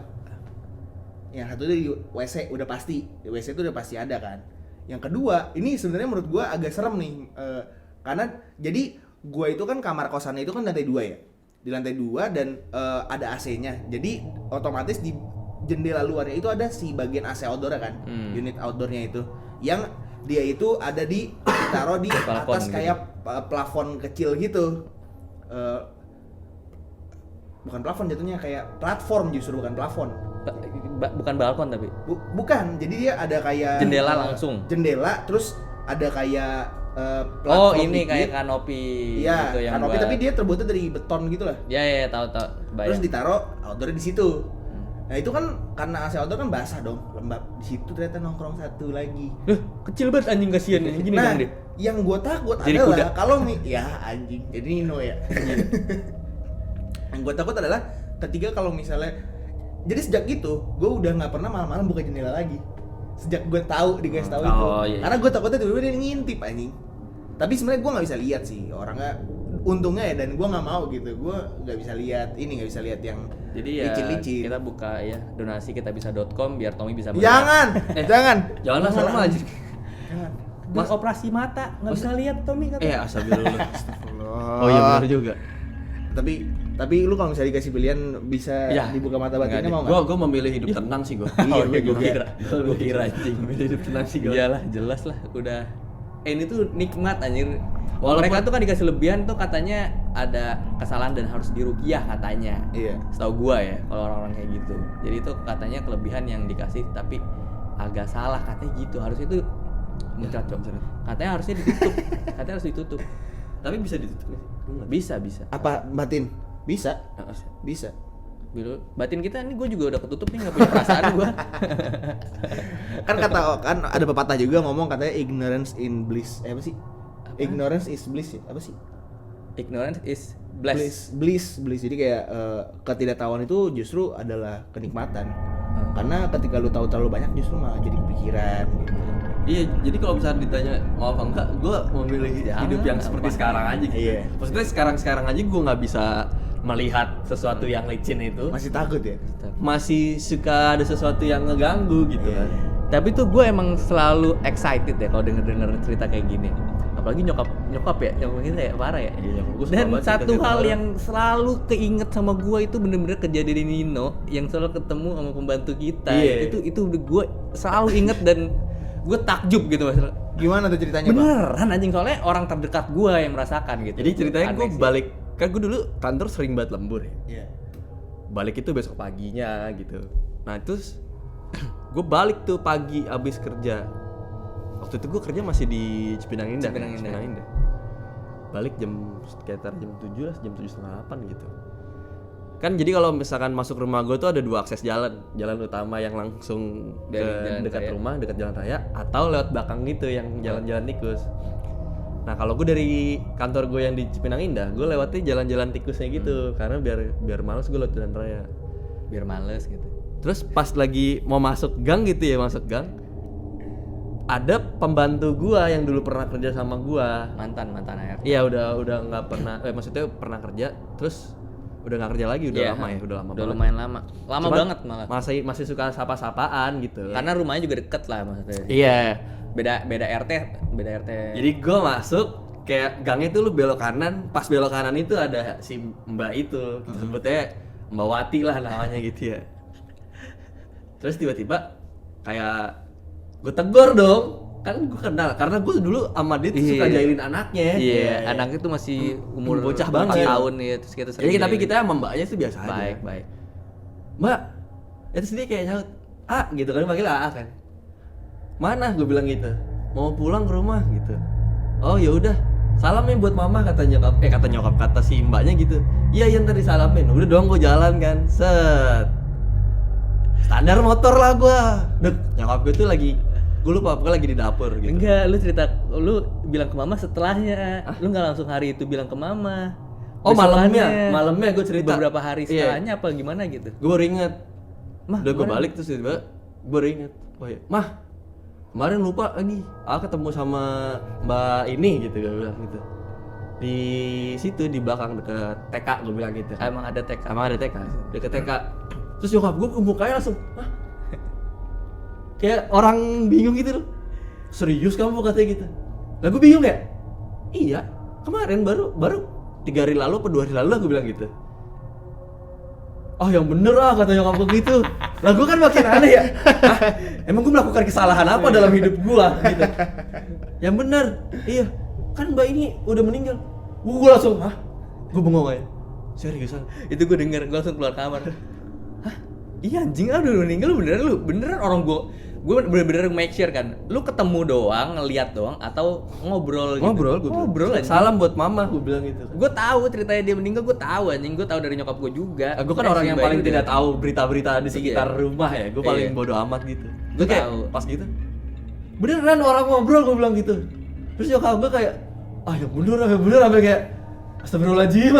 Yang satu di WC udah pasti. Di WC itu udah pasti ada kan. Yang kedua, ini sebenarnya menurut gue agak serem nih. Karena jadi gue itu kan kamar kosannya itu kan lantai 2 ya. Di lantai 2 dan ada AC-nya. Jadi otomatis di jendela luarnya itu ada si bagian AC outdoor kan. Unit outdoornya itu. Yang dia itu ada ditaruh di Plafon atas gitu. kayak plafon kecil gitu. Bukan plafon jatuhnya, kayak platform justru, bukan plafon. Bukan balkon tapi Bukan, jadi dia ada kayak jendela langsung. Jendela, terus ada kayak Oh, platform ini dikit. kayak kanopi Iya, gitu yang kanopi buat- tapi dia terbuatnya dari beton gitu lah. Ya, tahu. Terus ditaruh outdoor di situ. Nah, itu kan karena AC outdoor kan basah dong, lembab. Di situ ternyata nongkrong satu lagi. Kecil banget anjing, kasihan anjing gini Nah, dong deh. yang gua takut Jadi adalah kuda. kalau ya anjing, jadi Nino ya. Yang gua takut adalah ketika kalau misalnya, jadi sejak itu gua udah nggak pernah malam-malam buka jendela lagi. Sejak gua tahu dikasih tahu itu, Oh, iya. karena gua takutnya tiba-tiba dia ngintip anjing. Tapi sebenarnya gua nggak bisa lihat sih orangnya. Untungnya ya, dan gua nggak mau gitu. Gua nggak bisa lihat ini, nggak bisa lihat yang Jadi ya licin-licin. kita buka ya donasi kitabisa.com biar Tommy bisa Jangan, jangan, Janganlah sama aja. jangan. Mas operasi mata nggak bisa lihat Tommy kata. Astagfirullah. Astagfirullah. Oh iya benar juga. Tapi lu kalau misalnya dikasih pilihan bisa Ya, dibuka mata batinnya enggak mau nggak? Gua memilih hidup tenang sih gua. Oh, Iya, gue kira. Gua Gue kira anjing. Memilih hidup tenang sih gua. Iyalah, jelas lah udah. Ini tuh nikmat anjir. Walaupun- Mereka tuh kan dikasih lebihan tuh katanya ada kesalahan dan harus diruqyah katanya. Iya. Setahu gua ya kalau orang-orang kayak gitu. Jadi itu katanya kelebihan yang dikasih tapi agak salah katanya gitu. Harusnya itu muncrat, Cok. Katanya harusnya ditutup. Katanya harus ditutup. Tapi bisa ditutup nih. Bisa. Apa batin? Bisa. Bisa. Biru batin kita ini gue juga udah ketutup nih, nggak punya perasaan gue. Kan ada pepatah juga ngomong katanya ignorance in bliss. Apa sih? Ignorance is bliss ya? Apa sih? Ignorance is bliss. Bliss. Jadi kayak ketidaktahuan itu justru adalah kenikmatan. Karena ketika lu tahu terlalu banyak justru malah jadi kepikiran gitu. Iya, jadi kalau misalnya ditanya mau apa enggak, gue memilih Jangan, hidup yang seperti apa. sekarang aja gitu. Iya. Maksudnya sekarang aja gue nggak bisa melihat sesuatu yang licin itu. Masih takut ya? Masih suka ada sesuatu yang ngeganggu gitu Iya. kan. Tapi tuh gue emang selalu excited ya kalau denger cerita kayak gini. Apalagi nyokap ya, nyokap kita ya parah ya. Iya, nyokap gua suka Dan banget satu cerita hal orang. yang selalu keinget sama gue itu bener-bener kejadian di Nino yang selalu ketemu sama pembantu kita. Iya. Itu udah gue selalu inget dan gue takjub gitu mas. Gimana tuh ceritanya, Pak? Beneran anjing, soalnya orang terdekat gue yang merasakan gitu. Jadi ceritanya Aneh gue sih. balik, kan gue dulu kantor sering banget lembur ya. Iya. Balik itu besok paginya gitu. Nah terus gue balik tuh pagi abis kerja. Waktu itu gue kerja masih di Cipinang Indah. Cipinang Indah. Balik sekitar jam 7 lah, jam 7:30 gitu. Kan jadi kalau misalkan masuk rumah gue tuh ada 2 akses jalan. Jalan utama yang langsung Dari jalan dekat raya. rumah, dekat jalan raya, atau lewat belakang gitu yang jalan-jalan tikus. Nah kalau gue dari kantor gue yang di Cipinang Indah, gue lewatnya jalan-jalan tikusnya gitu, karena biar males gue lewat jalan raya. biar males gitu. Terus pas lagi mau masuk gang gitu ya, masuk gang, ada pembantu gua yang dulu pernah kerja sama gua. Mantan ART. Iya udah nggak pernah, maksudnya pernah kerja, terus udah nggak kerja lagi, udah Iya, lama ya, udah lama udah banget. lumayan lama Cuman banget malah. masih suka sapa-sapaan gitu. Karena rumahnya juga deket lah maksudnya. Iya. Beda RT. Jadi gua masuk kayak gangnya tuh lu belok kanan, pas belok kanan itu ada si Mbak itu, kita sebutnya Mbak Wati lah namanya gitu ya. Terus tiba-tiba kayak gue tegur dong, kan gue kenal karena gue dulu sama dia tuh suka Iya. jailin anaknya. Iya, anaknya tuh masih umur Bocah 4 banget. tahun ya, terus kita sering. Jadi tapi jailin. kita sama mbaknya tuh biasa aja. baik. Mbak, itu dia kayak nyaut, gitu kan, panggil kan. Mana? Gue bilang gitu. Mau pulang ke rumah gitu. Oh ya udah, salamnya buat mama kata nyokap, kata si mbaknya gitu. Iya ntar disalamin. Udah dong gue jalan kan. Set. Standar motor lah gue. Nyokap gue tuh lagi, gue lupa pokoknya lagi di dapur gitu. Enggak, lu bilang ke mama setelahnya. Lu nggak langsung hari itu bilang ke mama. Oh Besokannya. malamnya gue cerita. Beberapa hari Iya. setelahnya apa gimana gitu. Gue baru inget. Mah, Udah gue kemarin- balik terus tiba-tiba gue baru inget. Oh iya, Mah, kemarin lupa lagi. Aku ketemu sama Mbak ini gitu, gue bilang gitu. Di situ di belakang deket TK gue bilang gitu. Emang ada TK. Emang ada TK, deket TK. Terus nyokap gue mukanya langsung, hah? Kayak orang bingung gitu loh. Serius kamu katanya gitu. Lah gue bingung ya? Iya, kemarin baru 3 hari lalu atau 2 hari lalu gue bilang gitu. Oh yang bener kata nyokap gue gitu. Lah gue kan makin aneh ya. Hah? Emang gue melakukan kesalahan apa dalam hidup gue gitu. Yang bener, iya. Kan mbak ini udah meninggal. Gue langsung, hah? Gue bengong aja. Seriusan? Itu gue denger, gue langsung keluar kamar. Hah? Iya anjing, udah meninggal beneran orang gue bener-bener make sure kan. Lu ketemu doang, ngeliat doang atau ngobrol gitu. Ngobrol anjing. Salam buat mama, gue bilang gitu. Gue tahu ceritanya dia meninggal, gue tahu anjing, gue tahu dari nyokap gue juga. Gue kan orang yang paling tidak tahu berita-berita di sekitar Iya. rumah ya. Gue paling Iya. bodo amat gitu. Gua Gue kayak tahu. pas gitu. Beneran orang ngobrol gue bilang gitu. Terus nyokap gue kayak, yang bener sampai kayak astagfirullahaladzim.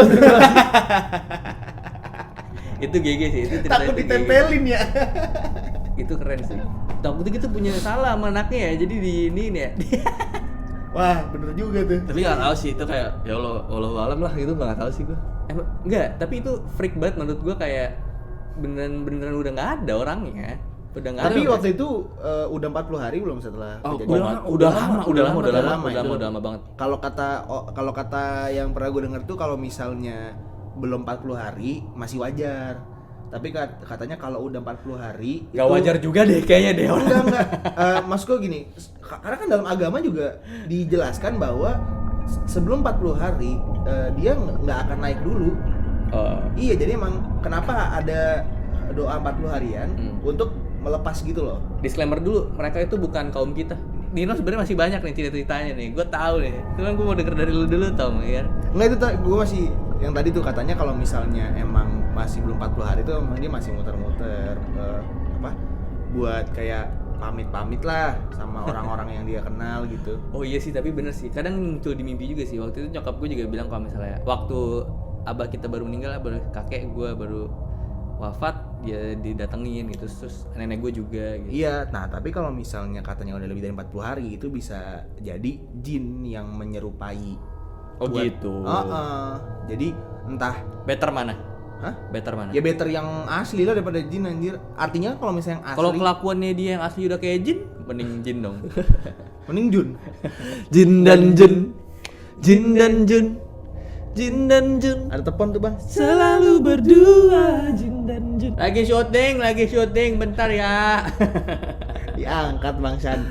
Itu GG sih, itu cerita Takut itu GG. ditempelin ya. Itu keren sih. Takutnya gitu punya salah sama anaknya ya, jadi di ini ya. Wah, bener juga tuh. Tapi gak tahu sih itu kayak ya Allah alam lah gitu, gak tahu sih gue. Emang enggak, tapi itu freak banget menurut gua, kayak beneran udah nggak ada orangnya. Udah nggak Tapi ada. waktu itu udah 40 hari belum setelah kejadian? udah lama banget. Kalau kata yang pernah gue denger tuh kalau misalnya belum 40 hari masih wajar. Tapi katanya kalau udah 40 hari Gak wajar juga deh kayaknya deh orang. Enggak. Maksud gue gini, karena kan dalam agama juga dijelaskan bahwa sebelum 40 hari dia nggak akan naik dulu. Oh. Iya, jadi emang kenapa ada doa 40 harian untuk melepas gitu loh. Disclaimer dulu, mereka itu bukan kaum kita. Nino sebenarnya masih banyak nih cerita-ceritanya nih. Gue tahu nih. Cuman gue mau denger dari lu dulu tau ya. Enggak, itu gue masih yang tadi tuh katanya kalau misalnya emang masih belum 40 hari tuh emang dia masih muter-muter buat kayak pamit-pamit lah sama orang-orang yang dia kenal gitu. Oh iya sih, tapi bener sih. Kadang muncul di mimpi juga sih. Waktu itu nyokap gue juga bilang kalau misalnya waktu abah kita baru meninggal, kakek gue baru wafat, dia didatengin gitu, terus nenek gue juga gitu. Iya, nah tapi kalau misalnya katanya udah lebih dari 40 hari itu bisa jadi jin yang menyerupai. Oh gitu. Jadi entah, Better mana? hah? Better mana? Ya better yang asli lah daripada jin anjir. Artinya kalau misalnya yang asli, Kalau kelakuannya dia yang asli udah kayak jin, mending jin dong. mending jun. Jin dan Jun. Jin dan Jun. Jin dan Jun. Ada telepon tuh, Bang. Selalu berdua Jin dan Jun. Lagi syuting, bentar ya. Diangkat Bang San.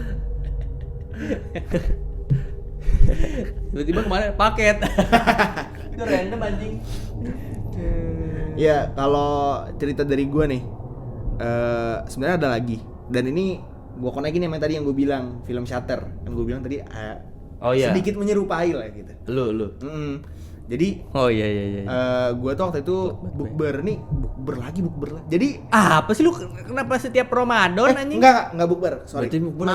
Tiba-tiba kemarin paket. Itu random anjing. Ya, kalau cerita dari gue nih, sebenarnya ada lagi. Dan ini gue konekin yang tadi yang gue bilang, film Shutter. Yang gue bilang tadi Oh iya. sedikit menyerupai lah gitu. Lu. Jadi Oh iya. gue tuh waktu itu bukber lagi. Jadi Apa sih lu kenapa setiap Ramadan anjing? enggak bukber, sorry. Berarti bukber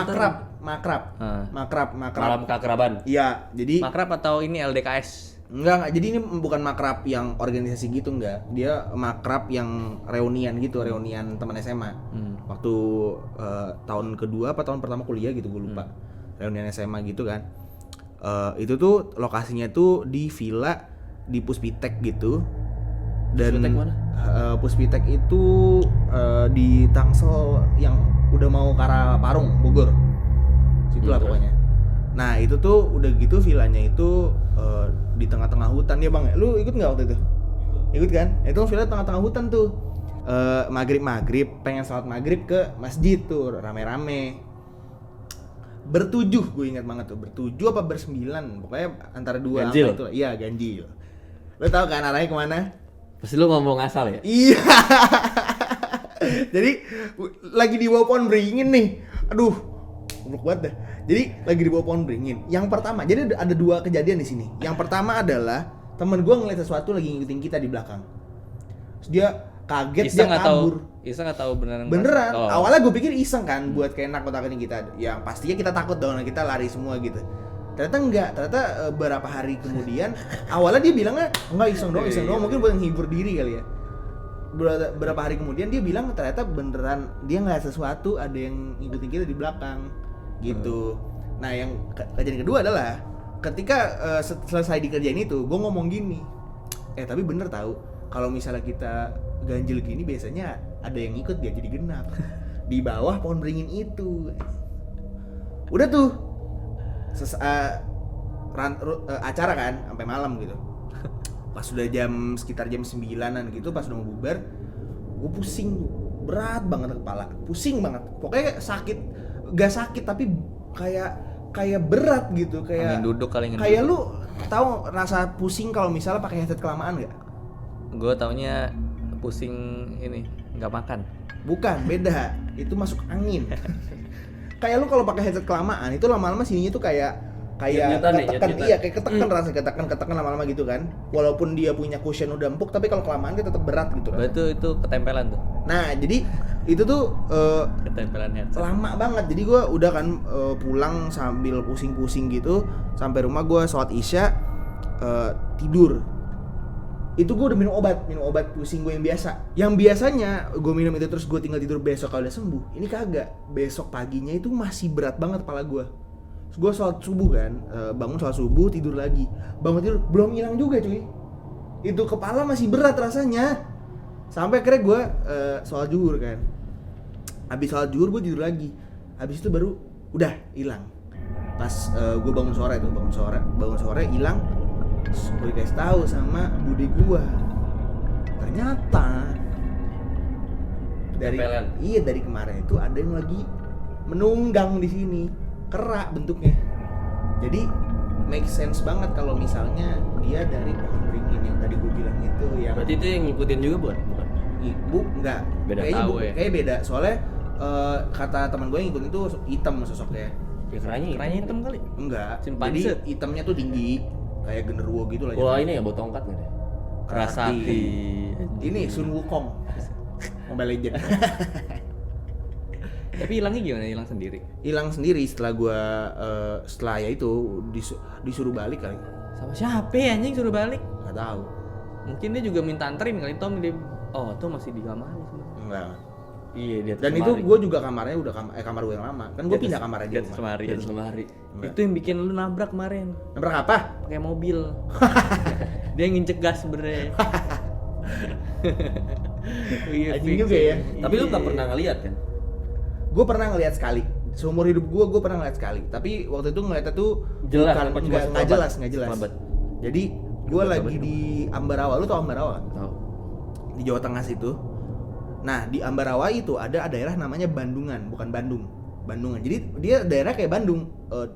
Makrab. Ah. Makrab. Malam keakraban. Iya, jadi Makrab atau ini LDKS? enggak. Jadi ini bukan makrab yang organisasi gitu, enggak. Dia makrab yang reunian gitu, reunian teman SMA. Waktu tahun kedua apa tahun pertama kuliah gitu, gue lupa. Reunian SMA gitu kan. Itu tuh lokasinya tuh di villa di Puspitek gitu. Dan Puspitek mana? Puspitek itu di Tangsel yang udah mau ke arah Parung, Bogor. Situlah pokoknya. Nah, itu tuh udah gitu villanya itu di tengah-tengah hutan ya, Bang. Lu ikut nggak waktu itu? Ikut kan? Itu villa tengah-tengah hutan tuh. Maghrib pengen salat maghrib ke masjid tuh rame-rame. Bertujuh, gue ingat banget tuh, bertujuh apa bersembilan, pokoknya antara dua Ganjil. apa itu, iya ganjil. Lo tau kan arahnya kemana? Pasti lu ngomong asal ya? Iya. Jadi lagi di bawah pohon beringin nih, aduh, goblok banget dah. Jadi lagi di bawah pohon beringin. Yang pertama, jadi ada dua kejadian di sini. Yang pertama adalah temen gue ngeliat sesuatu lagi ngikutin kita di belakang. Terus dia kaget, Iseng dia kabur. Iseng atau beneran? Beneran, Oh. awalnya gue pikir iseng kan buat kayak nakut-nakutin kita. Yang pastinya kita takut dong, kita lari semua gitu. Ternyata enggak, beberapa hari kemudian awalnya dia bilangnya enggak, iseng doang, mungkin buat menghibur diri kali ya. Beberapa hari kemudian dia bilang ternyata beneran dia ngeliat sesuatu, ada yang ngikutin kita di belakang gitu. Nah yang kejadian kedua adalah ketika selesai dikerjain itu, gue ngomong gini, tapi bener tahu kalau misalnya kita ganjil gini biasanya ada yang ikut dia jadi genap di bawah pohon beringin itu. Udah tuh acara kan sampai malam gitu. Pas sudah sekitar jam 9-an gitu, pas udah mau bubar, gue pusing, berat banget kepala, pusing banget. Pokoknya sakit, gak sakit tapi kayak berat gitu, kayak Angin duduk kali. Kayak lu tahu rasa pusing kalau misalnya pakai headset kelamaan gak? Gue taunya pusing ini, nggak makan. Bukan, beda. Itu masuk angin. Kayak lu kalau pakai headset kelamaan itu lama-lama sininya tuh kayak ketekan, iya kayak ketekan lama-lama gitu kan. Walaupun dia punya cushion udah empuk, tapi kalau kelamaan dia tetap berat gitu. Berarti itu ketempelan tuh. Nah jadi itu tuh Ketempelan headset. lama banget. Jadi gue udah kan pulang sambil pusing-pusing gitu, sampai rumah gue sholat isya, tidur. Itu gue udah minum obat pusing gue yang biasa. Yang biasanya gue minum itu terus gue tinggal tidur besok kalau udah sembuh. Ini kagak. Besok paginya itu masih berat banget kepala gue. Gue sholat subuh kan, bangun sholat subuh, tidur lagi. Bangun tidur, belum hilang juga cuy. Itu kepala masih berat rasanya. Sampai akhirnya gue sholat zuhur kan. Habis sholat zuhur gue tidur lagi. Habis itu baru udah hilang. Pas gue bangun sore hilang. Gue dikasih tahu sama bude gue. Ternyata dari kemarin itu ada yang lagi menunggang di sini. Kerak bentuknya. Jadi make sense banget kalau misalnya dia dari pohon beringin yang tadi gue bilang itu yang. Berarti itu yang ngikutin juga bukan? Ibu enggak. Beda Kayaknya tahu ya. Kayak beda. Soalnya kata teman gue yang ngikutin itu hitam sosoknya. Ya keranya hitam kali. Enggak. Simpanse. Jadi hitamnya tuh tinggi kayak genderuwo gitu lah. Wah, ini ya bawa tongkat nih. Kerasakti. Ini Sun Wukong. Mobile Legend. Tapi hilangnya gimana? Hilang sendiri? Hilang sendiri setelah gua setelah ya itu disuruh balik kali. Sama siapa ya anjing suruh balik? Enggak tahu. Mungkin dia juga minta anterin kali. Tom dia, tuh masih di kamar sebenarnya. Enggak. Iya, dia. Dan itu gue juga kamarnya udah kamar gue yang lama. Kan gue pindah kamar aja. Semari. Semari. Itu yang bikin lu nabrak kemarin. Nabrak apa? Pakai mobil. Dia nginjek gas sebenernya. Anjing juga ya. Tapi lu gak pernah ngeliat kan? Gue pernah ngeliat sekali. Seumur hidup gue pernah ngeliat sekali. Tapi waktu itu ngeliatnya tuh jelas, nggak jelas. Jadi gue lagi di Ambarawa. Lu tau Ambarawa kan? Tahu. Di Jawa Tengah situ. Nah di Ambarawa itu ada daerah namanya Bandungan, bukan Bandung. Bandungan. Jadi dia daerah kayak Bandung,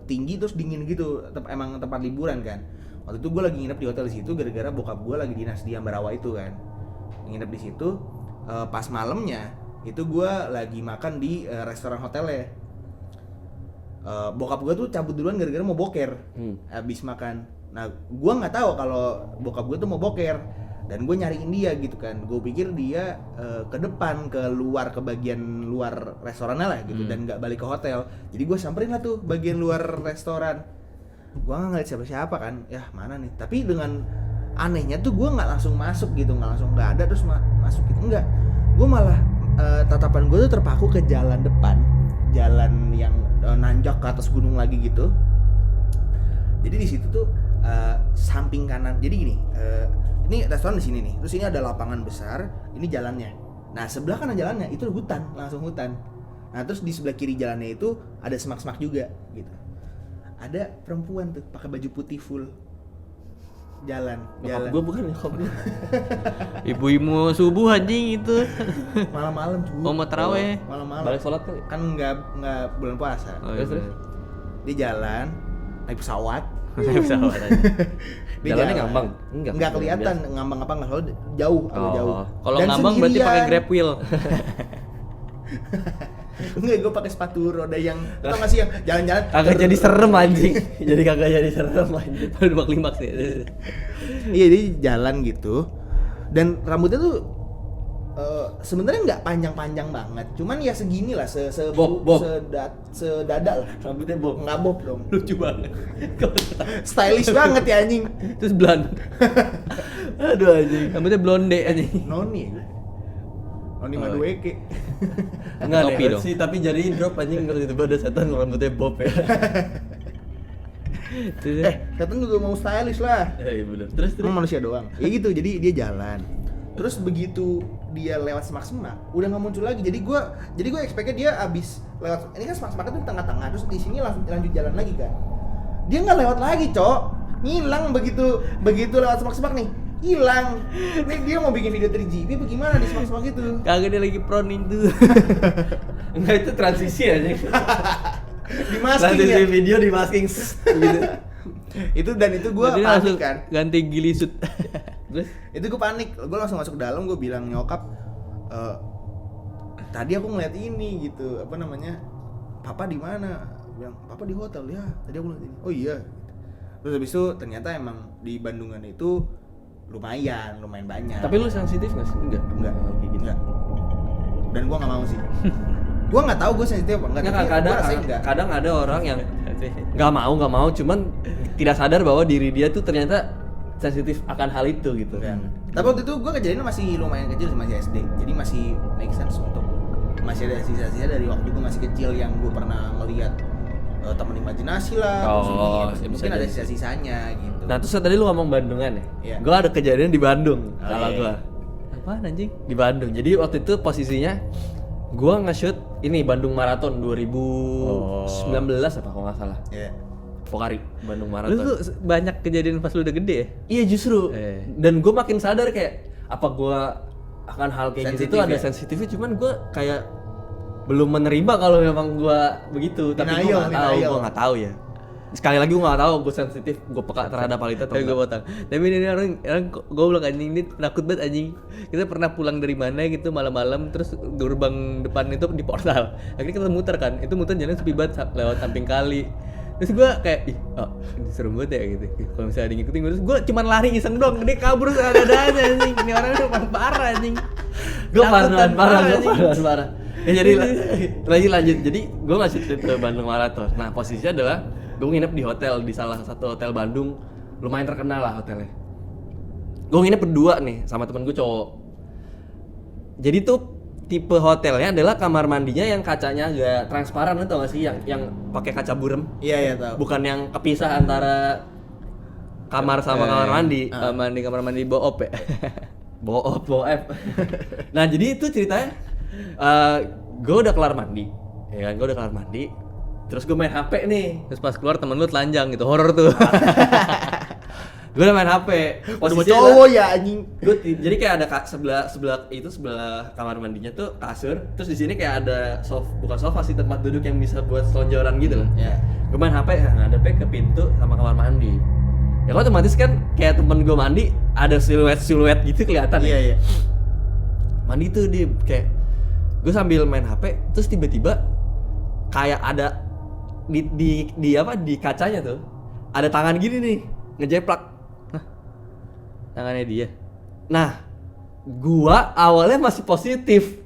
tinggi terus dingin gitu. Emang tempat liburan kan. Waktu itu gue lagi nginep di hotel di situ gara-gara bokap gue lagi dinas di Ambarawa itu kan. Nginep di situ. Pas malamnya itu gue lagi makan di restoran hotelnya. Bokap gue tuh cabut duluan gara-gara mau boker habis makan. Nah gue nggak tahu kalau bokap gue tuh mau boker dan gue nyariin dia gitu kan. Gue pikir dia ke depan, ke luar, ke bagian luar restorannya lah gitu dan nggak balik ke hotel. Jadi gue samperin lah tuh bagian luar restoran. Gue nggak ngeliat siapa-siapa kan. Ya mana nih? Tapi dengan anehnya tuh gue nggak langsung masuk gitu, nggak ada terus masuk gitu, enggak. Gue malah tatapan gue tuh terpaku ke jalan depan, jalan yang nanjak ke atas gunung lagi gitu. Jadi di situ tuh samping kanan. Jadi gini, ini restoran di sini nih. Terus ini ada lapangan besar, ini jalannya. Nah sebelah kanan jalannya itu hutan, langsung hutan. Nah terus di sebelah kiri jalannya itu ada semak-semak juga gitu. Ada perempuan tuh pakai baju putih full. Jalan. Gue bukan nyokap lu. Ibu-ibu subuh anjing itu. Malam-malam cuy. Mau taraweh. Malam-malam. Balik sholat kali. Kan nggak bulan puasa. Oh, iya. Terus. Dia jalan naik pesawat. Naik pesawat aja. Jalannya ngambang? Enggak kelihatan ngambang apa enggak, soalnya jauh, agak jauh. Kalau Dan ngambang berarti pakai sendirian. grab wheel. Enggak, gue pakai sepatu roda yang tau gak sih yang jalan-jalan Kagak jadi serem anjing. Jadi kagak jadi serem anjing. Baru dua klimaks nih. Iya, dia jalan gitu. Dan rambutnya tuh sebenarnya nggak panjang-panjang banget, cuman ya segini lah, Bob. sedada lah. Rambutnya bob. Nggak bob dong. Lucu banget. Stylish banget ya anjing. Terus blonde. Aduh anjing. Rambutnya blonde anjing. Noni ya gue. Noni Madueke. Enggak Topi nih dong. sih, tapi jadiin drop anjing kalau tiba-tiba ada setan rambutnya bob ya. Setan juga mau stylish lah. Iya benar. Terus Emang manusia doang. Ya gitu, jadi dia jalan. Terus begitu dia lewat semak-semak, udah nggak muncul lagi. Jadi gue expect-nya dia abis lewat, ini kan semak-semaknya tuh di tengah-tengah, terus di sini langsung lanjut jalan lagi kan. Dia nggak lewat lagi, Cok. Ngilang begitu lewat semak-semak nih. Hilang. Nih dia mau bikin video 3GP bagaimana di semak-semak itu? Kagak, dia lagi proning tuh. enggak, itu transisi aja. Di masking Transisi ya. video di masking gitu. Itu gue Jadi panik langsung kan. ganti gilisut. Terus Itu gue panik, gue langsung masuk ke dalam, gue bilang nyokap, tadi aku ngeliat ini gitu, apa namanya, papa di mana? Bilang papa di hotel ya. Tadi aku ngeliat ini. Oh iya. Terus habis itu ternyata emang di Bandungan itu lumayan banyak. tapi lu sensitif nggak sih? Enggak. enggak, Kayak gitu. enggak. Dan gue nggak mau sih. Gue nggak tahu gue sensitif apa enggak. Nggak, Tapi kadang gua rasain enggak. kadang ada orang yang nggak mau cuman tidak sadar bahwa diri dia tuh ternyata sensitif akan hal itu gitu. Ya. Tapi waktu itu gue kejadiannya masih lumayan kecil, masih SD. Jadi masih make sense untuk masih ada sisa-sisa dari waktu gue masih kecil yang gue pernah ngeliat temen imajinasi lah. terus ini, Oh, terus ya bisa mungkin ada jadi. sisa-sisanya gitu. Nah terus tadi lu ngomong Bandungan ya? Iya. Gue ada kejadian di Bandung. Oh, Kalau iya. gue Apaan anjing? di Bandung. Jadi waktu itu posisinya gue nge-shoot ini Bandung Marathon 2019 apa kalau nggak salah. Iya. Pokari Bandung Lu Marathon. tuh banyak kejadian pas lu udah gede ya? Iya justru. Dan gue makin sadar kayak apa gue akan hal kayak Sensitif gitu tuh ada ya? sensitifnya, cuman gue kayak belum menerima kalau memang gue begitu. Tapi gue Denial. nggak tahu ya. Sekali lagi gue nggak tahu, gue sensitif, gue peka terhadap hal itu atau Tapi gue enggak. potong. Tapi ini orang goblok anjing, ini penakut banget anjing. Kita pernah pulang dari mana gitu malam-malam, terus gerbang depan itu di portal. Akhirnya kita muter kan, itu muter jalan sepi banget lewat samping kali. Terus gue kayak, ini serem banget ya gitu. Kalau misalnya ada yang ngikutin gue, terus gue cuman lari iseng dong, dia kabur ada-adanya anjing. Ini orang udah parah anjing. Gue Takutan parah. Ya jadi lanjut. Jadi gue ngasih ke Bandung Marathon. Nah posisinya adalah gue nginep di hotel, di salah satu hotel Bandung, lumayan terkenal lah hotelnya. Gue nginep berdua nih sama temen gue cowok. Jadi tuh tipe hotelnya adalah kamar mandinya yang kacanya agak transparan, tau gak sih? Yang pakai kaca burem. Iya tahu. Bukan yang kepisah antara kamar sama kamar mandi. Kamar mandi boop ya. Boop. Nah jadi itu ceritanya, gue udah kelar mandi, ya kan? Gue udah kelar mandi, terus gue main HP nih. Terus pas keluar temen lu telanjang gitu, horor tuh. Gue udah main HP. Udah cowok ya anjing. Jadi kayak ada sebelah kamar mandinya tuh kasur, terus di sini kayak ada bukan sofa sih, tempat duduk yang bisa buat selonjoran gitu loh. Ya. Gue main HP, ngadepnya ke pintu sama kamar mandi. Ya kan otomatis kan kayak temen gue mandi ada siluet gitu kelihatan. Iya. Mandi tuh dia kayak gue sambil main HP, terus tiba-tiba kayak ada di kacanya tuh ada tangan gini nih ngejeplak. Tangannya dia. Nah, gua awalnya masih positif,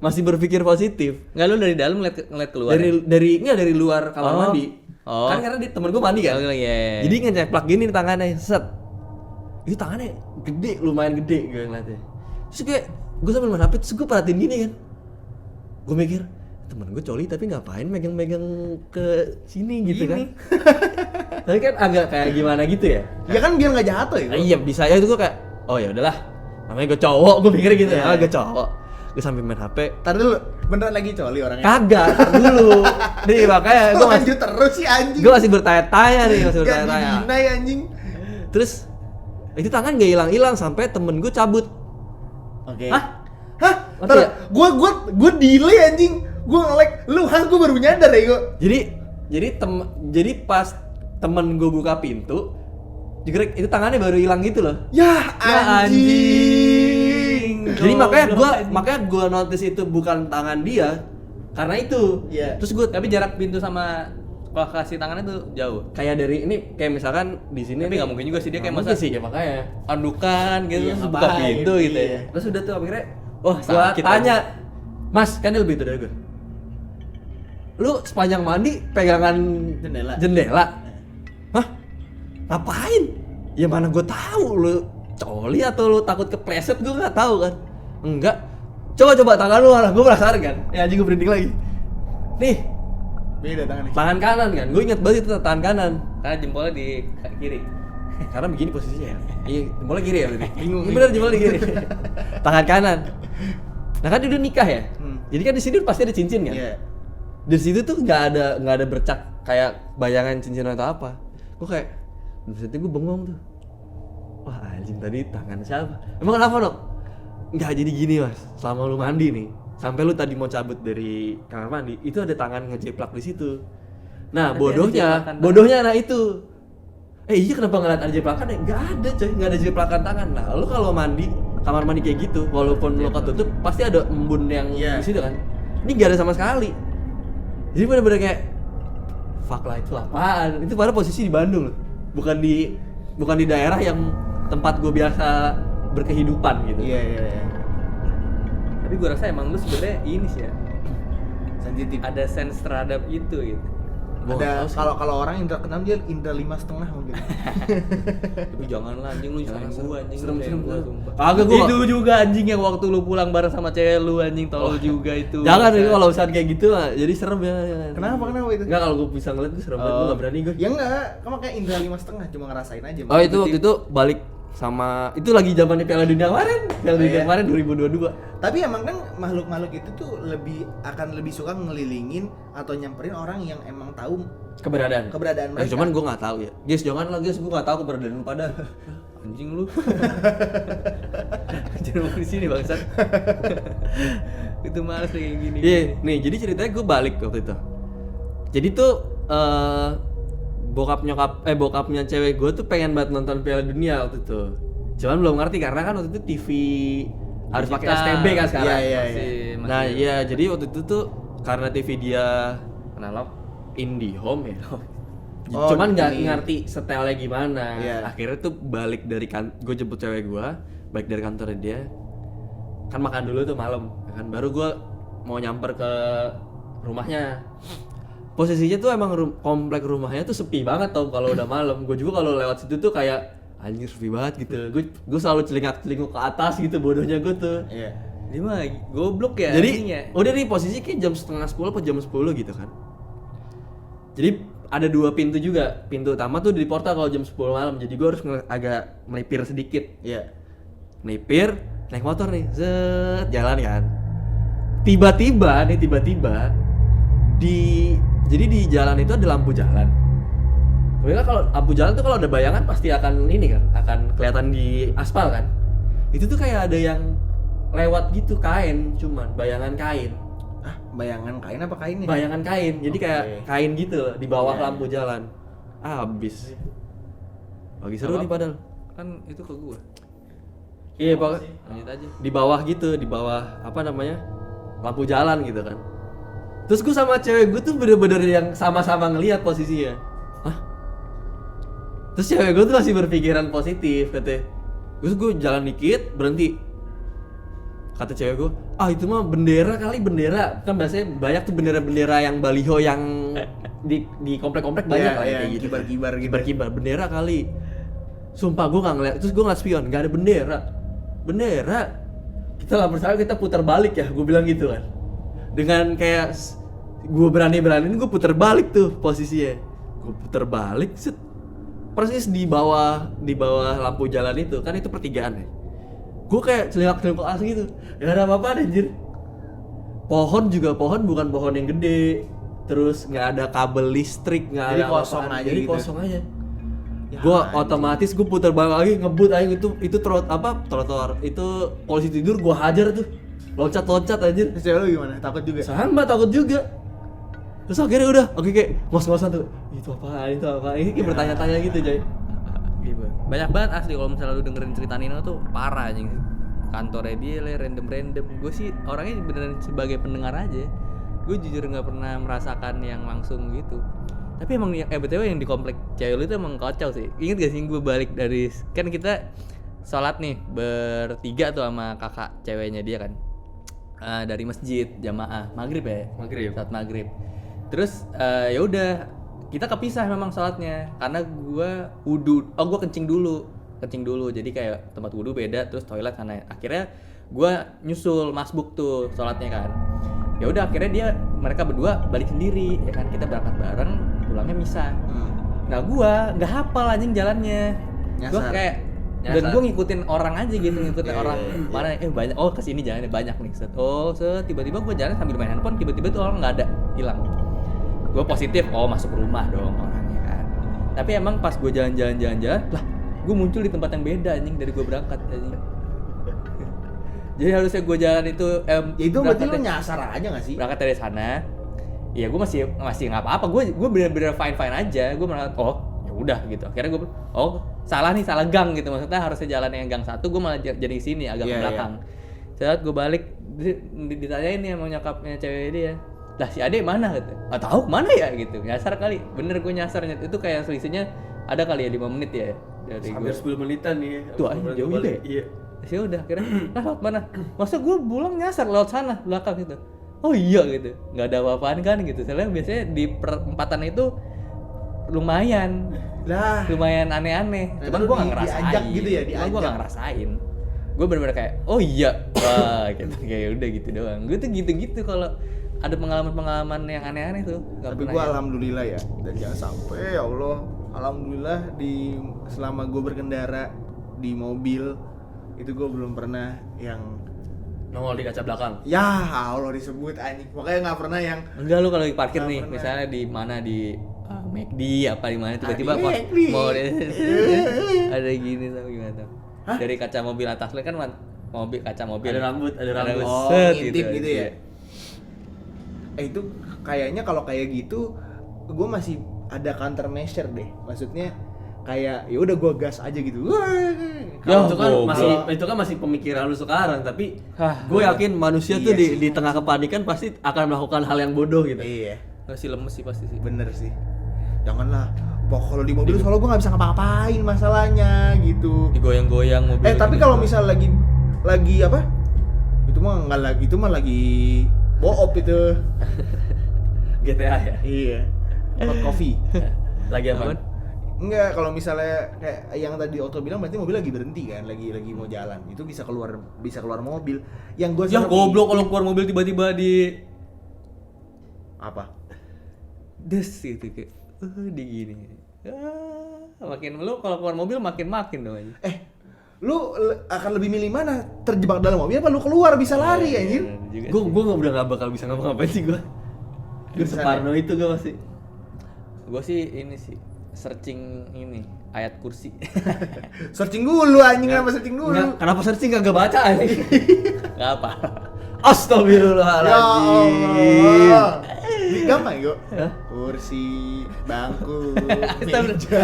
masih berpikir positif. Enggak, lu dari dalam ngeliat keluar. Dari luar kamar Oh. mandi. Oh. Kan karena temen gua mandi kan. Oh, iya. Jadi ngejeplak gini tangannya, set. Itu tangannya gede, lumayan gede gue ngeliatnya. Terus kayak gue sambil main HP, terus gue perhatiin gini kan. Gue mikir, temen gue coli tapi ngapain megang-megang ke sini gitu kan. Tapi kan agak kayak gimana gitu ya. Ya kan biar nggak jatuh ya. Iya bisa ya, itu gue kayak oh ya udahlah, namanya gue cowok, gue pikir gitu ya, Iya. gue cowok. Gue sambil main HP. Ntar dulu, beneran lagi coli orangnya. Kagak, tar dulu. Nih makanya gue masih lanjut terus sih anjing. gue masih bertanya-tanya nih, masih Gak bertanya-tanya. dibinai anjing. Terus itu tangan gak hilang-hilang sampai temen gue cabut. Oke. Hah? Mati Ntar, ya? gue delay anjing. Gue nge-lag, lu gue baru nyadar ya gue. Jadi pas temen gue buka pintu, jegrek itu tangannya baru hilang gitu loh. Ya anjing. Jadi makanya gue notice itu bukan tangan dia karena itu. Iya. Terus gue Tapi jarak pintu sama lokasi tangannya tuh jauh. kayak dari ini kayak misalkan di sini. Tapi nggak mungkin juga sih dia kayak masa masa sih ya makanya. andukan gitu, Iya, terus buka ngapain, pintu gitu iya. ya. Terus udah tuh akhirnya Wah, gua Sakit tanya, Mas, kan dia lebih tua dari gue. Lu sepanjang mandi pegangan jendela. Hah? Ngapain? Ya mana gue tahu lu coli atau lu takut kepleset, gue nggak tahu kan. Enggak. Coba tangan lu, gue penasaran kan. Ya anjing gue berhenti lagi. Nih, Beda tangannya. tangan kanan kan. Gue ingat banget itu tangan kanan. Karena jempolnya di kiri. Karena begini posisinya ya. Iya, jempolnya kiri ya berarti. Bingung. Iya benar jempolnya di kiri. Tangan kanan. Nah kan dia udah nikah ya. Jadi kan di sini pasti ada cincin kan. Iya. Di situ tuh nggak ada bercak kayak bayangan cincin atau apa. Gue kayak, di situ gue bengong tuh. Wah anjing tadi tangan siapa? Emang kenapa dok? Nggak jadi gini mas. Selama lu mandi nih, sampai lu tadi mau cabut dari kamar mandi, itu ada tangan ngejeplak di situ. Nah Berarti ada jeplakan bodohnya anak itu. Iya kenapa ngeliat ada jeplakan ya? Nggak ada coy, nggak ada jeplakan tangan. Nah lu kalau mandi kamar mandi kayak gitu, walaupun lo ketutup pasti ada embun yang Iya. di situ kan. Ini nggak ada sama sekali. Jadi bener-bener kayak fuck lah itu apaan? Itu pada posisi di Bandung loh. Bukan di daerah yang tempat gue biasa berkehidupan gitu. Iya. Tapi gue rasa emang lu sebenarnya ini sih ya. Sensitif. Ada sense terhadap itu gitu. Gua nggak Ada tahu sih. kalau orang indra keenam dia indra 5,5 mungkin. Tapi janganlah anjing lu nyusahin gua anjing. Serem. Gua sumpah. Kagak gua. Itu juga anjing yang waktu lu pulang bareng sama cewek lu anjing tolol juga itu. Jangan itu kalau misalnya kayak gitu mah jadi serem ya. Kenapa itu? Enggak kalau gue bisa ngeliat gue serem banget, gue nggak berani gue. Ya enggak, kamu kayak indra 5,5 cuma ngerasain aja. Oh itu waktu itu balik sama itu lagi zamannya Piala Dunia kemarin. Piala Dunia Iya. kemarin 2022. Tapi emang kan makhluk-makhluk itu tuh akan lebih suka ngelilingin atau nyamperin orang yang emang tahu Keberadaan mereka. cuman gue nggak tahu ya. Guys, jangan lah guys, gue nggak tahu keberadaan lu pada. Anjing lu. Jangan ngomong di sini bangsat. Itu males kayak gini. Iya, nih jadi ceritanya gue balik waktu itu. Jadi tuh bokapnya cewek gue tuh pengen banget nonton Piala Dunia waktu itu. Cuman belum ngerti karena kan waktu itu TV harus pakai STB kan sekarang. Iya. Masih Nah iya, jadi waktu itu tuh karena TV dia analog. IndiHome ya. Oh, Cuman nggak ini. ngerti setelnya gimana. Iya. Akhirnya tuh balik dari gue jemput cewek gue, balik dari kantornya dia. Kan makan dulu tuh malam, kan baru gue mau nyamper ke rumahnya. Posisinya tuh emang komplek rumahnya tuh sepi banget tau kalau udah malam. Gue juga kalau lewat situ tuh kayak anjir sepi banget gitu. Gue selalu celingak-celinguk ke atas gitu, bodohnya gue tuh. Iya. Dia mah goblok ya Jadi anjingnya. udah nih posisi kayak jam setengah 10 atau jam 10 gitu kan. Jadi ada dua pintu juga. Pintu utama tuh di portal kalau jam 10 malam. Jadi gue harus agak melipir sedikit. Iya. Melipir, naik motor nih. Zet, jalan kan. Tiba-tiba jadi di jalan itu ada lampu jalan. Sebenarnya kalau lampu jalan tuh kalau ada bayangan pasti akan ini kan, akan kelihatan di aspal kan. Itu tuh kayak ada yang lewat gitu kain, cuman bayangan kain. Ah, bayangan kain apa kainnya? Bayangan kain, jadi kayak Oke. kain gitu loh, di bawah Iya, lampu jalan. Abis. Lagi seru nih padahal. Kan itu ke gua. Iya pokoknya Lanjut aja. di bawah gitu, di bawah apa namanya lampu jalan gitu kan. Terus gue sama cewek gue tuh bener-bener yang sama-sama ngelihat posisinya. Hah? Terus cewek gue tuh masih berpikiran positif katanya. Terus gue jalan dikit berhenti. Kata cewek gue, itu mah bendera kali, bendera. Kan biasanya banyak tuh bendera-bendera yang baliho yang di komplek-komplek banyak lah Iya, kayak gitu. kibar-kibar gitu. Kibar-kibar, bendera kali. Sumpah gue nggak ngeliat, terus gue ngeliat spion, nggak ada bendera. Kita nggak percaya, kita putar balik ya, gue bilang gitu kan. Dengan kayak gue berani-beraniin, gue putar balik tuh posisinya. Gue putar balik, set. Persis di bawah lampu jalan itu, kan itu pertigaan ya. Gue kayak celingak-celingak asli gitu, gak ada apa-apa anjir. Pohon bukan pohon yang gede. Terus nggak ada kabel listrik, nggak ada Jadi kosong apa-apaan. aja Jadi gitu. kosong aja. Ya, Gue anjing. otomatis gue putar balik lagi, ngebut aja itu trotoar itu polisi tidur, gue hajar tuh, loncat anjir. Terus cewek lu gimana? Takut juga? Sama takut juga. Terus akhirnya udah, oke kayak ngos-ngosan tuh. Itu apa? Ini kayak bertanya-tanya gitu, Jay. Gitu. Banyak banget asli kalau misalnya lu dengerin cerita Nino tuh parah anjing. Kantornya dia le random. Gue sih orangnya beneran sebagai pendengar aja. Gue jujur nggak pernah merasakan yang langsung gitu. Tapi emang yang BTW yang di komplek cewek lu itu emang kocak sih. Ingat gak sih gue balik dari kan kita sholat nih bertiga tuh sama kakak ceweknya dia kan. dari masjid jamaah maghrib ya. Saat maghrib. Terus ya udah kita kepisah memang sholatnya karena gue kencing dulu. Jadi kayak tempat wudhu beda, terus toilet sana. Akhirnya gue nyusul masbuk tuh sholatnya kan. Ya udah akhirnya mereka berdua balik sendiri ya kan, kita berangkat bareng, pulangnya misah. Nah gue nggak hafal anjing jalannya. Gue kayak dan gue ngikutin orang aja gitu, orang mana banyak, kesini jalannya banyak nih, tiba-tiba gue jalan sambil main handphone, tiba-tiba tuh orang nggak ada, hilang. Gue positif, masuk rumah dong orangnya kan. Tapi emang pas gue jalan lah, gue muncul di tempat yang beda anjing dari gue berangkat anjing. Jadi harusnya gue jalan itu berarti lu nyasar aja nggak sih? Berangkat dari sana, ya gue masih nggak apa-apa, gue bener-bener fine ya gue berangkat, ya udah gitu. Akhirnya gue salah gang gitu, maksudnya harusnya jalan yang gang 1, gue malah jadi sini agak ke belakang. Saat gue balik ditanyain nih sama nyokapnya cewek dia, lah si Ade mana gitu, tahu mana ya gitu, nyasar kali, bener gue nyasarnya itu kayak selisihnya ada kali ya 5 menit ya dari hampir 10 menitan nih. Tuh aja jauh deh. Iya. Ya udah akhirnya lewat mana? Masa gue pulang nyasar lewat sana belakang gitu. Oh iya gitu. Enggak ada apa-apaan kan gitu. Soalnya biasanya di perempatan itu lumayan aneh-aneh. Cuman gue enggak ngerasain. Diajak gitu ya, Cuman gue enggak ngerasain. Gue benar-benar kayak oh iya. Wah gitu. Kayak udah gitu doang. Gue tuh gitu-gitu kalau ada pengalaman-pengalaman yang aneh-aneh tuh. Tapi gue alhamdulillah ya, dan jangan sampai ya Allah, alhamdulillah selama gue berkendara di mobil itu gue belum pernah yang nongol di kaca belakang. Ya Allah disebut anjing. Makanya nggak pernah yang enggak, lu kalau parkir nih pernah. Misalnya di mana di McD apa di mana tiba-tiba mau ada gini tuh gimana? Hah? Dari kaca mobil atas lu kan kaca mobil ada rambut. Ngintip gitu ya. Itu kayaknya kalau kayak gitu gue masih ada countermeasure deh. Maksudnya kayak ya udah gue gas aja gitu. Itu kan masih pemikiran lu sekarang, tapi gue yakin manusia tuh di tengah kepanikan pasti akan melakukan hal yang bodoh gitu. Iya. Masih lemes sih pasti sih. Bener sih. Janganlah. Kalau di mobil soalnya gue nggak bisa ngapa-ngapain masalahnya gitu. Digoyang-goyang mobil. Tapi kalau misal lagi apa? Itu mah lagi boop itu. GTA ya. Iya. Hot coffee. Lagi apa? Enggak, kalau misalnya kayak yang tadi Otto bilang berarti mobil lagi berhenti kan, lagi mau jalan. Itu bisa keluar mobil. Yang gue goblok kalau keluar mobil tiba-tiba di apa? Des gitu kayak di gini. Makin lu kalau keluar mobil makin dong aja. Lu akan lebih milih mana? Terjebak dalam mobil apa lu keluar bisa lari anjir? Gue udah enggak bakal bisa ngapa-ngapain sih gue. Gue separno itu gue masih. Gue sih ini sih searching ini ayat kursi. Searching dulu anjing, kenapa searching dulu? Kenapa searching kagak baca anjing? Enggak apa. Astagfirullahaladzim. Gampang yuk. Kursi, bangku, meja.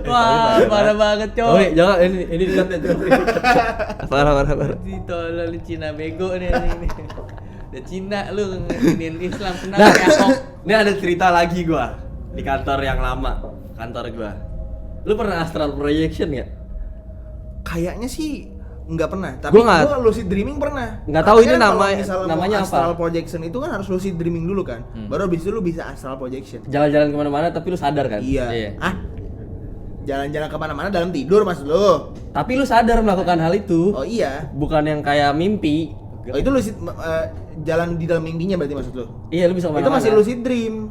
Wah, parah banget, Cok. Jangan ini dikat ya. Parah. Ditolol Cina bego nih ini. Udah Cina lu nginin Islam kenapa ya? Ini ada cerita lagi gua di kantor yang lama, kantor gua. Lu pernah astral projection enggak? Kayaknya sih nggak pernah, tapi gua lucid dreaming pernah. Nggak tahu ini namanya apa. Astral projection itu kan harus lucid dreaming dulu kan, baru abis itu lu bisa astral projection. Jalan-jalan kemana-mana tapi lu sadar kan? Iya. Jalan-jalan kemana-mana dalam tidur maksud lu? Tapi lu sadar melakukan hal itu. Oh iya. Bukan yang kayak mimpi. Oh itu lucid jalan di dalam mimpinya berarti maksud lu? Iya, lu bisa kemana-mana. Itu masih lucid dream.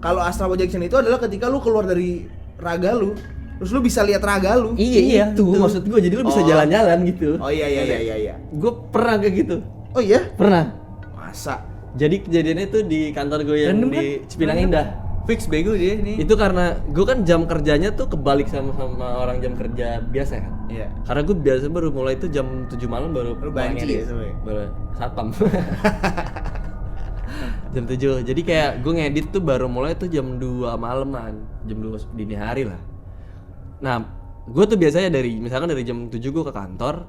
Kalau astral projection itu adalah ketika lu keluar dari raga lu, terus lu bisa lihat raga lu. Iya itu maksud gue, jadi lu bisa jalan-jalan gitu. Oh iya. Gue pernah kayak gitu. Oh iya? Pernah. Masa? Jadi kejadiannya tuh di kantor gue yang di Cipinang Indah. Fix bego dia nih. Itu karena gue kan jam kerjanya tuh kebalik sama orang jam kerja biasa kan. Iya. Karena gue biasa baru mulai itu jam 7 malam baru. Lu banci ya sebenarnya. Baru satpam. Jam 7. Jadi kayak gue ngedit tuh baru mulai tuh jam 2 malaman, jam 2 dini hari lah. Nah, gue tuh biasanya misalkan dari jam 7 gue ke kantor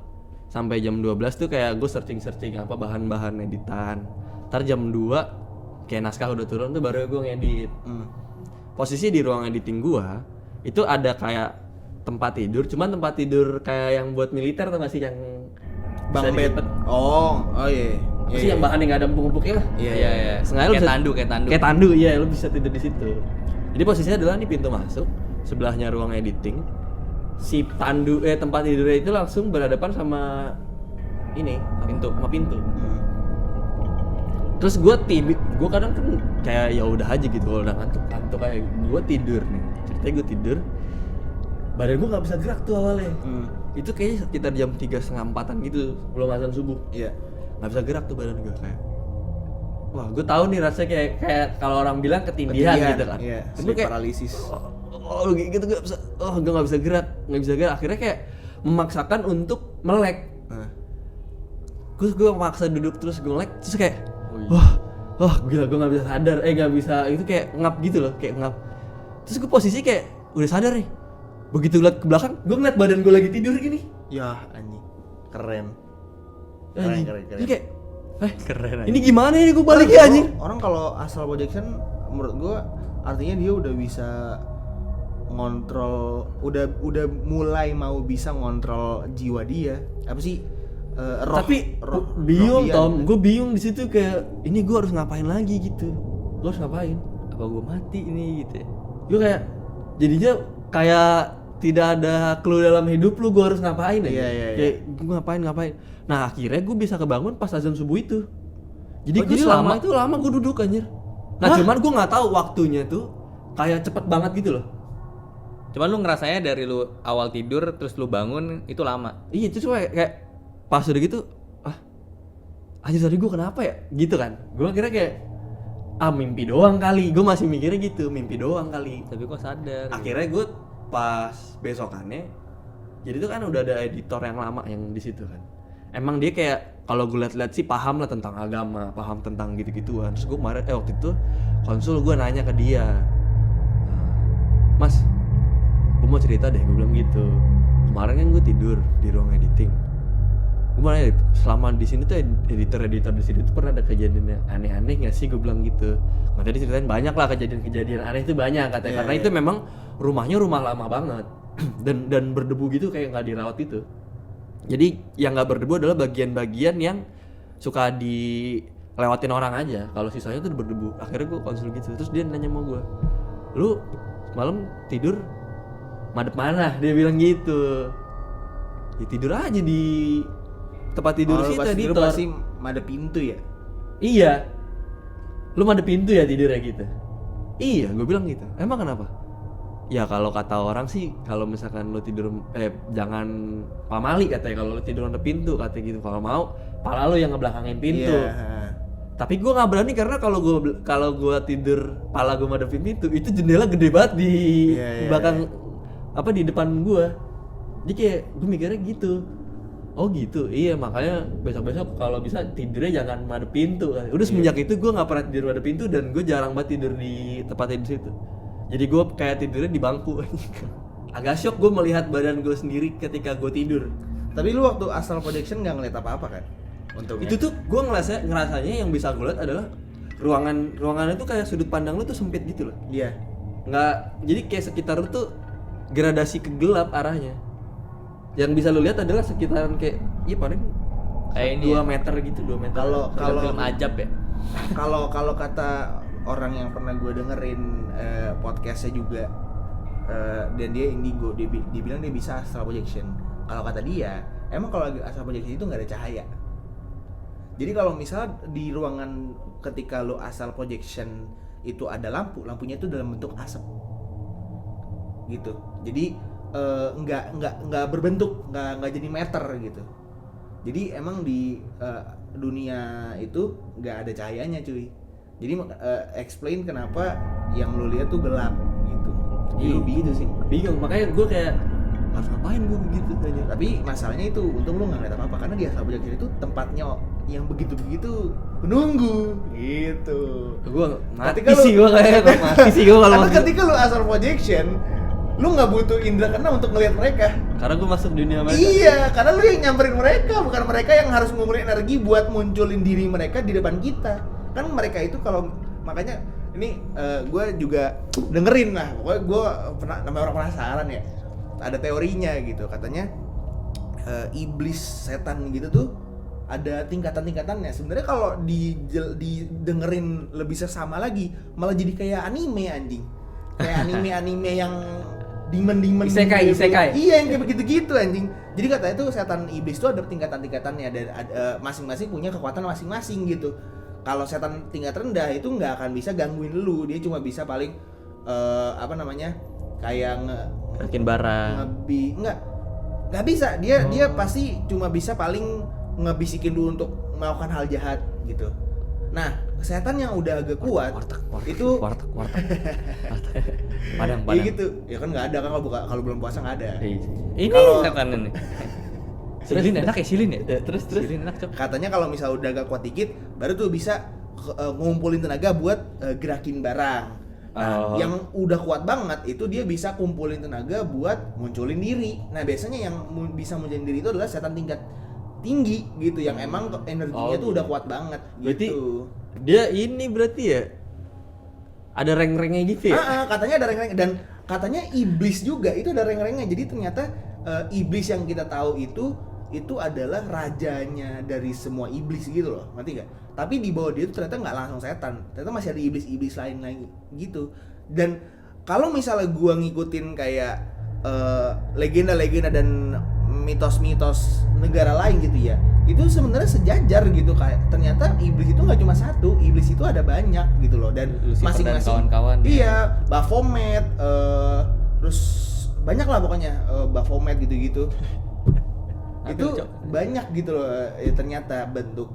sampai jam 12 tuh kayak gue searching apa bahan-bahan editan. Ntar jam 2 kayak naskah udah turun tuh baru gue ngedit. Posisi di ruang editing gue itu ada kayak tempat tidur, cuman tempat tidur kayak yang buat militer tuh masih yang bang bed. Oh iya. Apa sih yang bahannya nggak ada empuk-empuknya lah. Iya. Sengaja lu Kayak bisa- tandu. Kayak tandu, iya lu bisa tidur di situ. Jadi posisinya adalah nih pintu masuk, sebelahnya ruang editing. Si tandu tempat tidurnya itu langsung berhadapan sama ini Pintu. sama pintu. Terus gue kadang kan kayak ya udah aja gitu, kalau udah ngantuk kayak gue tidur nih. Ceritanya gue tidur, badan gue nggak bisa gerak tuh awalnya. Itu kayaknya sekitar jam 3:30-4 gitu, belum azan subuh. Iya. Nggak bisa gerak tuh badan gue kayak. Wah, gue tahu nih rasanya kayak kalau orang bilang ketindihan gitu kan. Iya, Gue sleep paralysis. gitu gak bisa. Gue nggak bisa gerak. Akhirnya kayak memaksakan untuk melek. Terus gue maksa duduk terus gue melek, terus kayak wah gila, gue nggak bisa sadar, nggak bisa, itu kayak ngap gitu loh, kayak ngap. Terus gue posisi kayak udah sadar nih. Begitu liat ke belakang, gue ngeliat badan gue lagi tidur gini. Ya anjing. Keren. Anjing. Keren. Ini kayak Keren aja. ini gimana ini gue balik ya anjing. Orang kalau astral projection menurut gua artinya dia udah bisa ngontrol, udah mulai mau bisa ngontrol jiwa dia. Apa sih? Tapi bingung Tom, gue bingung di situ kayak ini gue harus ngapain lagi gitu. Gue harus ngapain? Apa gue mati ini gitu ya? Gue kayak jadinya kayak tidak ada clue dalam hidup lu, gue harus ngapain aja. Iya. Kayak gue ngapain. Nah akhirnya gue bisa kebangun pas azan subuh itu. Jadi gue jadi selama lama? itu lama gue duduk anjir. Nah cuman gue nggak tahu waktunya tuh kayak cepet banget gitu loh. Cuman lu ngerasanya dari lu awal tidur terus lu bangun itu lama. Iya itu cuma kayak pas udah gitu, anjir tadi gue kenapa ya? Gitu kan. Gue kira kayak mimpi doang kali. Gue masih mikirnya gitu, mimpi doang kali. Tapi kok sadar? Akhirnya gue pas besokannya, jadi itu kan udah ada editor yang lama yang di situ kan. Emang dia kayak kalau gue liat-liat sih paham lah tentang agama, paham tentang gitu-gituan. Terus gue kemarin waktu itu konsul, gue nanya ke dia, Mas, gue mau cerita deh, gue bilang gitu. Kemarin kan gue tidur di ruang editing. Gue mau nanya, selama di sini tuh editor di sini tuh pernah ada kejadian yang aneh-aneh nggak sih? Gue bilang gitu. Nggak, tadi ceritain banyak lah kejadian-kejadian aneh itu banyak katanya. Karena itu memang rumahnya rumah lama banget dan berdebu gitu kayak nggak dirawat itu. Jadi yang nggak berdebu adalah bagian-bagian yang suka dilewatin orang aja. Kalau sisanya tuh berdebu. Akhirnya gue konsul gitu. Terus dia nanya sama gue, lu malam tidur madep mana? Dia bilang gitu. Ya tidur aja di tempat tidur Lu situ pas tidur editor. pasti madep pintu ya. Iya. Lu madep pintu ya tidurnya gitu. Iya, gue bilang gitu. Emang kenapa? Ya kalau kata orang sih, kalau misalkan lu tidur jangan pamali katanya, kalau lu tidur madep pintu katanya gitu. Kalau mau, pala lu yang ngebelakangin pintu. Iya. Tapi gue nggak berani karena kalau gue tidur pala gue madepin pintu, itu jendela gede banget di belakang di depan gue. Jadi kayak gue mikirnya gitu. Oh gitu, iya makanya besok-besok kalau bisa tidurnya jangan madep pintu. Udah semenjak itu gue nggak pernah tidur madep pintu dan gue jarang banget tidur di tempat tidur situ. Jadi gue kayak tidurnya di bangku. Agak shock gue melihat badan gue sendiri ketika gue tidur. Tapi lu waktu astral projection nggak ngeliat apa-apa kan? Untungnya. Itu tuh gue ngerasanya yang bisa gue lihat adalah ruangannya tuh kayak sudut pandang lu tuh sempit gitu loh. Iya. Nggak, jadi kayak sekitar lu tuh gradasi ke gelap arahnya. Yang bisa lu lihat adalah sekitaran kayak paling Kayak ini 2 ya. meter gitu, 2 meter. Kalau film ajab ya. kalau kata orang yang pernah gue dengerin podcastnya juga, dan dia indigo, dia bilang dia bisa astral projection. Kalau kata dia, emang kalau astral projection itu nggak ada cahaya. Jadi kalau misal di ruangan ketika lo astral projection itu ada lampunya itu dalam bentuk asap gitu. Jadi nggak berbentuk, nggak jadi meter gitu. Jadi emang di dunia itu nggak ada cahayanya cuy. Jadi explain kenapa yang lo lihat tuh gelap gitu. Jadi lu gitu sih. Bingung, makanya gue kayak harus ngapain gue begitu aja. Tapi masalahnya itu untung lu nggak ngeliat apa-apa karena di astral projection itu tempatnya yang begitu-begitu menunggu gitu. Gue mati Ketika lu- sih gue kayak mati sih gue kalau Karena masuk. ketika lu astral projection, lu nggak butuh indra keenam untuk ngelihat mereka. Karena gue masuk dunia mereka. Iya, karena lu yang nyamperin mereka, bukan mereka yang harus ngumpulin energi buat munculin diri mereka di depan kita. Kan mereka itu kalau makanya ini gue juga dengerin lah, pokoknya gue pernah, namanya orang penasaran ya, ada teorinya gitu, katanya iblis setan gitu tuh ada tingkatan-tingkatannya. Sebenarnya kalau didengerin lebih seksama lagi, malah jadi kayak anime anjing. Kayak anime-anime yang demon-demon Isekai. Iya, yang kayak begitu-gitu anjing. Jadi katanya tuh setan iblis tuh ada tingkatan-tingkatannya dan masing-masing punya kekuatan masing-masing gitu. Kalau setan tingkat rendah itu nggak akan bisa gangguin lu, dia cuma bisa paling kayak Bikin barang. nggak bisa, dia pasti cuma bisa paling ngebisikin lu untuk melakukan hal jahat gitu. Nah, setan yang udah agak kuat itu Padang. Iya gitu. Ya kan nggak ada kan kalau belum puasa nggak ada. Ini Kalau- setan ini. Silin enak ya silin ya? Terus Silin enak, Cok. Katanya kalau misal udah agak kuat dikit, baru tuh bisa ngumpulin tenaga buat gerakin barang. Nah, Oh. yang udah kuat banget itu dia bisa kumpulin tenaga buat munculin diri. Nah, biasanya yang bisa munculin diri itu adalah setan tingkat tinggi gitu, yang emang energinya tuh udah kuat banget Berarti gitu. dia ini berarti ya ada rank-ranknya gitu ya? Katanya ada rank-rank dan katanya iblis juga itu ada rank-ranknya. Jadi ternyata iblis yang kita tahu itu adalah rajanya dari semua iblis gitu loh, ngerti nggak? Tapi di bawah dia itu ternyata nggak langsung setan, ternyata masih ada iblis-iblis lain lagi gitu. Dan kalau misalnya gua ngikutin kayak legenda-legenda dan mitos-mitos negara lain gitu ya, itu sebenarnya sejajar gitu, kayak ternyata iblis itu nggak cuma satu, iblis itu ada banyak gitu loh, dan Lucifer dan masing-masing kawan-kawan, ya. iya, Baphomet, terus banyak lah pokoknya, Baphomet gitu-gitu. Itu banyak gitu loh, ternyata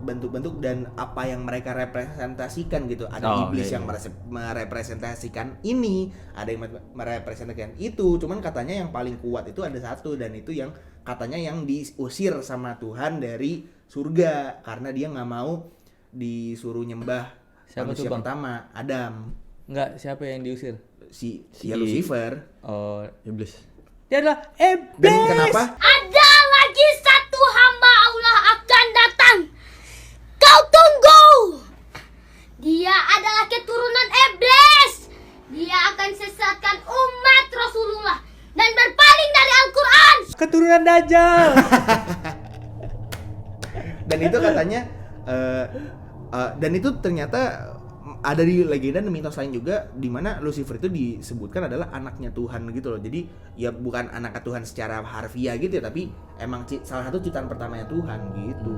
bentuk-bentuk dan apa yang mereka representasikan gitu. Ada iblis yang merepresentasikan ini, ada yang merepresentasikan itu. Cuman katanya yang paling kuat itu ada satu, dan itu yang katanya yang diusir sama Tuhan dari surga karena dia nggak mau disuruh nyembah Siapa manusia tuh, Bang? pertama, Adam. Enggak, siapa yang diusir? Si Lucifer. Oh, Iblis. dia adalah iblis. Dan kenapa? Ada lagi satu hamba Allah akan datang. Kau tunggu. Dia adalah keturunan iblis. Dia akan sesatkan umat Rasulullah dan berpaling dari Al-Quran. Keturunan Dajjal. Dan itu katanya dan itu ternyata ada di legenda dan mitos lain juga, di mana Lucifer itu disebutkan adalah anaknya Tuhan gitu loh. Jadi ya bukan anaknya Tuhan secara harfiah gitu ya, tapi emang salah satu ciptaan pertamanya Tuhan gitu.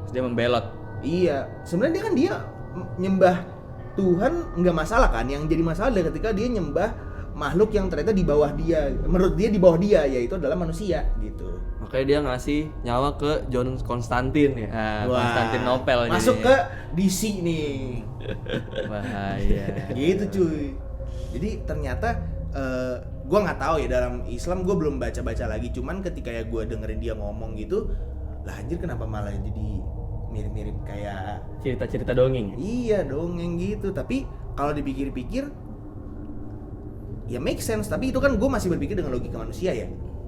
Terus dia membelot. Iya, sebenarnya dia nyembah Tuhan nggak masalah kan. Yang jadi masalah adalah ketika dia nyembah makhluk yang ternyata di bawah dia, menurut dia di bawah dia, yaitu adalah manusia gitu. Makanya dia ngasih nyawa ke John Constantine ya. Nah, Wah, Konstantinopel masuk jadinya. ke DC nih. Bahaya. Gitu cuy. Jadi ternyata gue nggak tahu ya, dalam Islam gue belum baca-baca lagi. Cuman ketika ya gue dengerin dia ngomong gitu, lah anjir kenapa malah jadi mirip-mirip kayak Cerita-cerita dongeng. iya dongeng gitu. Tapi kalau dipikir-pikir ya make sense. Tapi itu kan gue masih berpikir dengan logika manusia ya.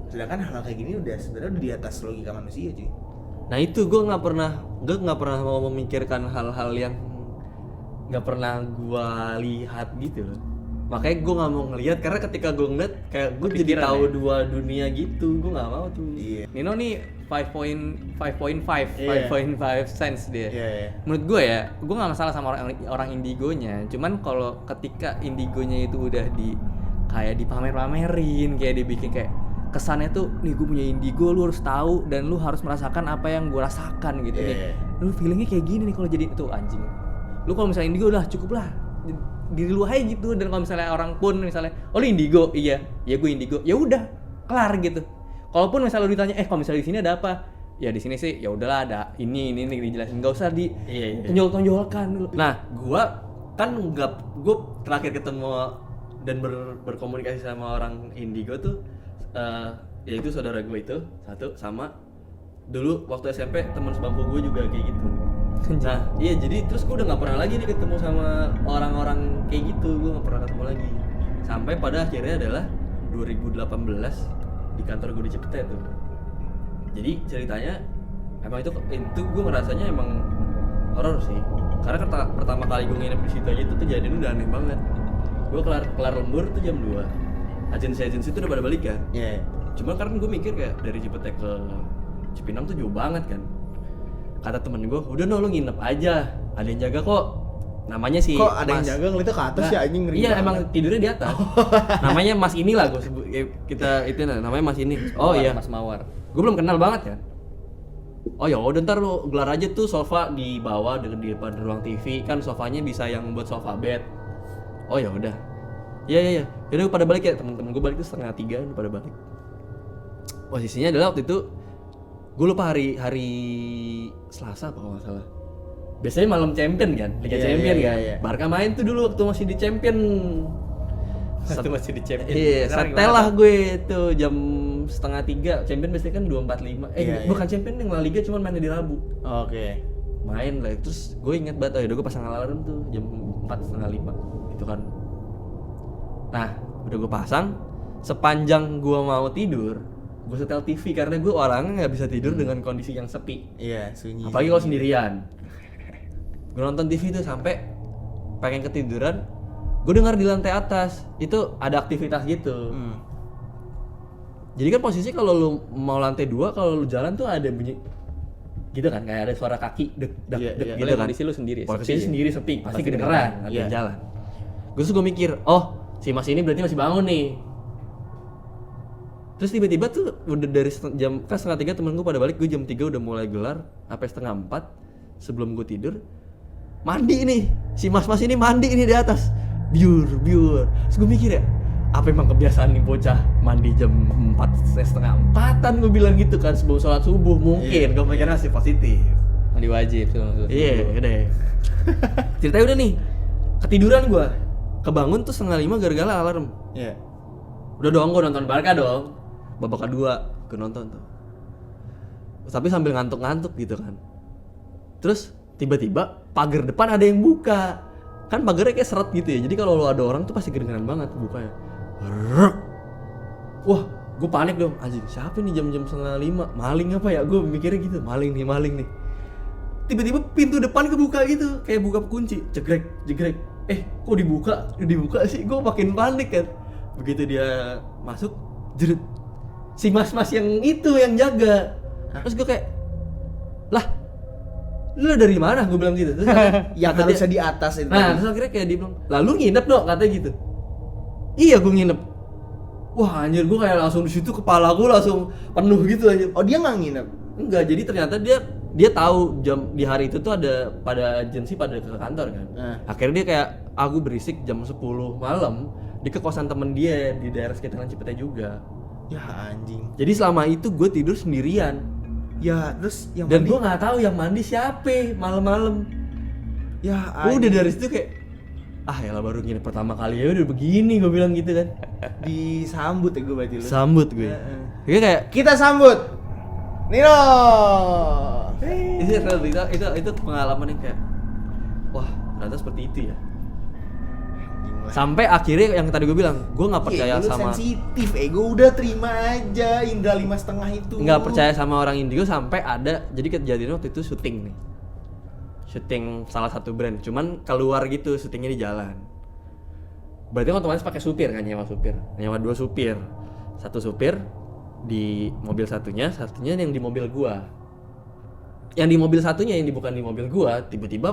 Sedangkan hal kayak gini udah sebenarnya udah di atas logika manusia cuy. Nah itu gue nggak pernah mau memikirkan hal-hal yang nggak pernah gue lihat gitu loh. Makanya gue nggak mau ngelihat, karena ketika gue ngeliat kayak gue jadi Kepikiran tahu ya? dua dunia gitu. Gue nggak mau tuh. Iya. Nino nih 5.5 Iya. 5.5 cents dia. Iya. Menurut gue ya, gue nggak masalah sama orang indigonya. Cuman kalau ketika indigonya itu udah kayak dipamer-pamerin, kayak dibikin kayak kesannya tuh, nih gue punya indigo, lu harus tahu dan lu harus merasakan apa yang gue rasakan gitu nih. Lu feelingnya kayak gini nih kalau jadi itu anjing. Lu kalau misalnya indigo udah cukup lah, diri lu aja gitu. Dan kalau misalnya orang pun misalnya, oh lu indigo, iya, ya gue indigo, ya udah kelar gitu. Kalaupun misalnya lu ditanya, kalau misalnya di sini ada apa? Ya di sini sih, ya udahlah ada ini dijelasin, nggak usah tonjol-tonjolkan dulu. Nah, gue terakhir ketemu dan berkomunikasi sama orang indigo tuh, yaitu saudara gue itu satu, sama dulu waktu SMP teman sebangku gue juga kayak gitu. Nah, iya, jadi terus gue udah nggak pernah lagi nih ketemu sama orang-orang kayak gitu, gue nggak pernah ketemu lagi. Sampai pada akhirnya adalah 2018 di kantor gue di Cipete tuh. Jadi ceritanya emang itu gue ngerasanya emang horor sih. Karena pertama kali gue nginep di situ aja itu kejadian udah aneh banget. Gue kelar lembur tuh jam 2. Agensi itu udah pada balik kan. Iya. Cuma karena gue mikir kayak dari Cipete ke Cipinang tuh jauh banget kan. kata temen gue, udah no lu nginep aja, ada yang jaga kok. Namanya si Kok ada yang Mas. jaga ngeliatnya ke atas Nah, ya anjing ngeri iya banget. emang tidurnya di atas. Namanya Mas inilah gue sebut kita itu namanya Mas ini. Oh iya. Mas Mawar. Gue belum kenal banget kan. Oh ya udah ntar lu gelar aja tuh sofa di bawah di depan ruang TV kan sofanya bisa yang buat sofa bed. Oh ya udah. Iya. Yaudah pada balik ya temen-temen gue balik tuh 2:30 udah pada balik. Posisinya adalah waktu itu gue lupa hari Selasa apa kalau nggak salah. Biasanya malam champion kan, Liga Iya, Champion iya, kan. iya. Barca main tuh dulu waktu masih di champion. Itu masih di champion. Iya, Sekarang setel gimana? lah gue tuh jam 2:30. Champion biasanya kan 2:45. Iya, Bukan champion yang La Liga cuman mainnya di Rabu. Oke. Main lah, terus gue inget banget, udah gue pasang alarm tuh jam 4:30 gitu kan. Nah, udah gue pasang, sepanjang gue mau tidur, gue setel TV karena gue orangnya nggak bisa tidur dengan kondisi yang sepi. Iya, sunyi. Apalagi kalau sendirian. Gue nonton TV tuh sampai pengen ketiduran, gue dengar di lantai atas itu ada aktivitas gitu. Jadi kan posisi kalau lu mau lantai 2, kalau lu jalan tuh ada bunyi gitu kan, kayak ada suara kaki dek Iya, dek iya. gitu Boleh kan. kondisi lu sendiri. Posisi sepi. sendiri sepi, pasti Pasti kedengeran kedengeran, ada iya. yang jalan. Terus gue mikir, oh si Mas ini berarti masih bangun nih. Terus tiba-tiba tuh udah dari jam kan 2:30 temen gue pada balik, gue jam 3 udah mulai gelar sampai 3:30 sebelum gue tidur. Mandi nih, si mas-mas ini mandi nih di atas, biur. Terus gue mikir ya, apa emang kebiasaan nih bocah mandi jam 3:30 gue bilang gitu kan sebelum sholat subuh mungkin, gue mikirnya sih positif. Mandi wajib tuh. Iya, udah. Ceritanya udah nih, ketiduran gue, kebangun tuh 4:30 gara-gara alarm. Iya. Udah dong, gue nonton Barca dong, babak kedua gue nonton tuh. Tapi sambil ngantuk-ngantuk gitu kan. Terus tiba-tiba pagar depan ada yang buka. Kan pagarnya kayak seret gitu ya. Jadi kalau ada orang tuh pasti kedengeran banget bukanya. Rrrr. Wah, gue panik dong. Anjing, siapa nih jam-jam 4:30? Maling apa ya? Gue mikirnya gitu, maling nih. Tiba-tiba pintu depan kebuka gitu, kayak buka kunci, jegrek. Kok dibuka sih? Gue makin panik kan. Begitu dia masuk, jerut. Si mas-mas yang itu yang jaga. Terus gue kayak, lah, lu dari mana? Gue bilang gitu. Terus Yang kata harusnya dia- di atas itu. Nah, terus akhirnya kayak dia bilang, lalu nginep dong, katanya gitu. Iya, gue nginep. Wah, anjir, gue kayak langsung di situ kepala gue langsung penuh gitu anjir. Oh, dia nggak nginep. Enggak, jadi ternyata dia tahu jam di hari itu tuh ada pada agensi pada ke kantor kan. Akhirnya dia kayak aku berisik jam 10 malam di kosan temen dia di daerah sekitaran Cipete juga. Ya anjing. Jadi selama itu gue tidur sendirian Ya, terus yang dan mandi- gue nggak tahu yang mandi siapa malam-malam. Ya Gue udah anjing. dari situ kayak ya lah baru gini pertama kali ya udah begini gue bilang gitu kan. disambut ya gue berarti lu. Sambut gue. Kayak Kita sambut Nino. itu pengalaman yang kayak wah ternyata seperti itu ya. Sampai akhirnya yang tadi gue bilang, gue nggak percaya Lu sama sensitif, ego udah terima aja indra 5,5 itu. nggak percaya sama orang indigo sampai ada jadi kejadian waktu itu syuting nih, syuting salah satu brand, cuman keluar gitu syutingnya di jalan. Berarti otomatis pakai supir kan, nyewa 2 supir, satu supir di mobil satunya yang di mobil gua, yang di mobil satunya yang bukan di mobil gua tiba-tiba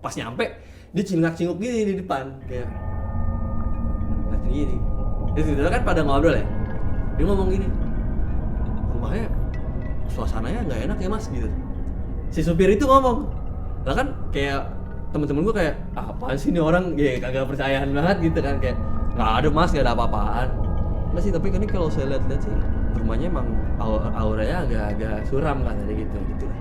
pas nyampe dia cingak-cinguk gini di depan kayak ngeliatin gini. Terus tiba-tiba kan pada ngobrol ya, dia ngomong gini, rumahnya suasananya nggak enak ya mas gitu. Si supir itu ngomong, lah kan kayak temen-temen gue kayak apaan sih ini orang, ya kagak percayaan banget gitu kan, kayak nggak ada mas, nggak ada apa-apaan. Nggak sih, tapi kan ini kalau saya lihat-lihat sih rumahnya emang auranya agak suram kan, ada gitu lah.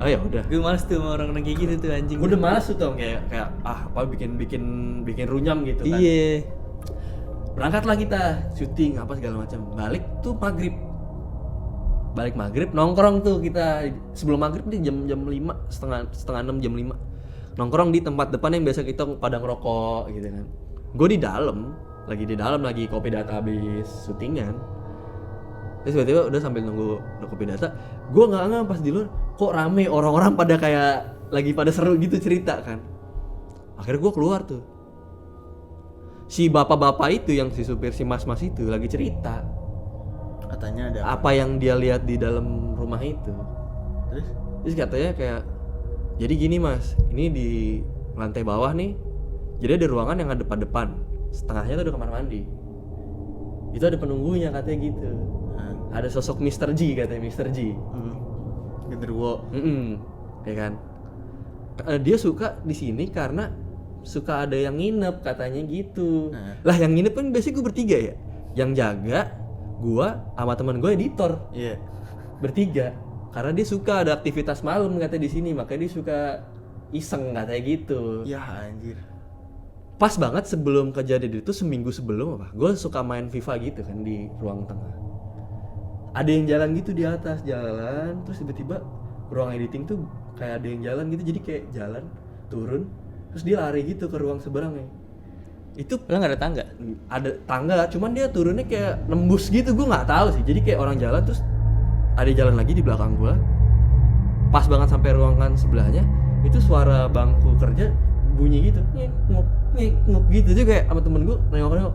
Oh ya udah. Gue males tuh sama orang-orang kayak gitu tuh anjing. Gue udah malas tuh Tom, kayak apa bikin runyam gitu kan. Iya. Berangkatlah kita syuting apa segala macam. Balik tuh maghrib nongkrong tuh kita sebelum maghrib nih jam 5 setengah 6 jam 5 nongkrong di tempat depan yang biasa kita pada ngerokok gitu kan. Gue di dalam lagi kopi data habis syutingan. Terus tiba-tiba udah sambil nunggu kopi data, gue nggak pas di luar kok rame orang-orang pada kayak lagi pada seru gitu cerita kan. Akhirnya gue keluar tuh, si bapak-bapak itu yang si supir si mas-mas itu lagi cerita Katanya ada apa yang dia lihat di dalam rumah itu. Terus? Terus katanya kayak, jadi gini mas, ini di lantai bawah nih, jadi ada ruangan yang ada depan, setengahnya tuh ada kamar mandi. Itu ada penunggunya katanya gitu. Ada sosok Mr. G katanya, Mr. G. Genderuwo. Ya kan. Dia suka di sini karena suka ada yang nginep katanya gitu. Lah yang nginep kan biasanya gue bertiga ya. Yang jaga gua sama teman gue editor. Iya. Bertiga. Karena dia suka ada aktivitas malam katanya di sini, makanya dia suka iseng katanya gitu. Ya anjir. Pas banget sebelum kejadian itu, seminggu sebelum apa? Gue suka main FIFA gitu kan di ruang tengah. Ada yang jalan gitu di atas, jalan, terus tiba-tiba ruang editing tuh kayak ada yang jalan gitu, jadi kayak jalan, turun, terus dia lari gitu ke ruang seberangnya. Itu Lo nggak ada tangga? ada tangga, cuman dia turunnya kayak nembus gitu, gue nggak tahu sih. Jadi kayak orang jalan terus ada jalan lagi di belakang gue. Pas banget sampai ruangan sebelahnya, itu suara bangku kerja bunyi gitu, nguk gitu. Jadi kayak sama temen gue nengok,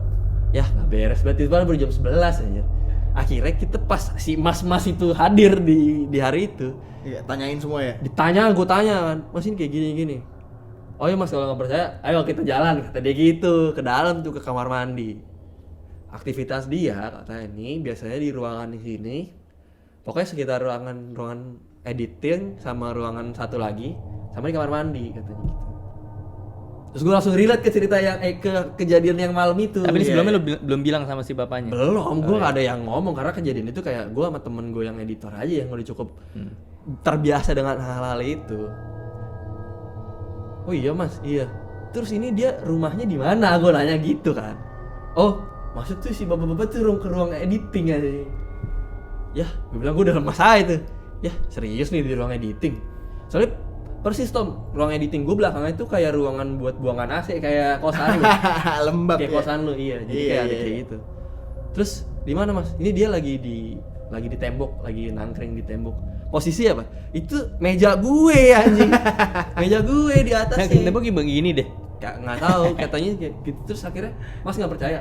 ya nggak beres, berarti baru jam 11 aja. Akhirnya kita pas si mas-mas itu hadir di hari itu, Iya, tanyain semua ya. ditanya, gue tanya kan, mas ini kayak gini. Oh ya mas, kalau nggak percaya, ayo kita jalan, kata dia gitu, ke dalam tuh, ke kamar mandi. Aktivitas dia katanya ini biasanya di ruangan di sini, pokoknya sekitar ruangan editing sama ruangan satu lagi, sama di kamar mandi katanya gitu. Terus gue langsung relate ke cerita yang ke kejadian yang malam itu. Tapi ini Iya. sebelumnya lo belum bilang sama si bapaknya? Belum, gue gak ada yang ngomong karena kejadian itu kayak gue sama temen gue yang editor aja yang udah cukup terbiasa dengan hal-hal itu. Oh iya mas, iya. Terus ini dia rumahnya di mana? Gue nanya gitu kan. Oh, maksud tuh si bapak-bapak tuh ke ruang editing aja. Ya, gue bilang gue udah lemas aja tuh. Ya, serius nih di ruang editing. Soalnya persis Tom, ruang editing gue belakangnya itu kayak ruangan buat buangan AC, kayak kosan lu. Lembab Kayak ya. kosan lu, iya. Jadi Iya, kayak ada iya, kayak iya. gitu. Terus di mana mas? Ini dia lagi di tembok, lagi nangkring di tembok. Posisi apa? Itu meja gue anjing. Meja gue di atas Nah, sih. tembok begini deh. Nggak tahu, katanya kayak gitu. Terus akhirnya mas nggak percaya.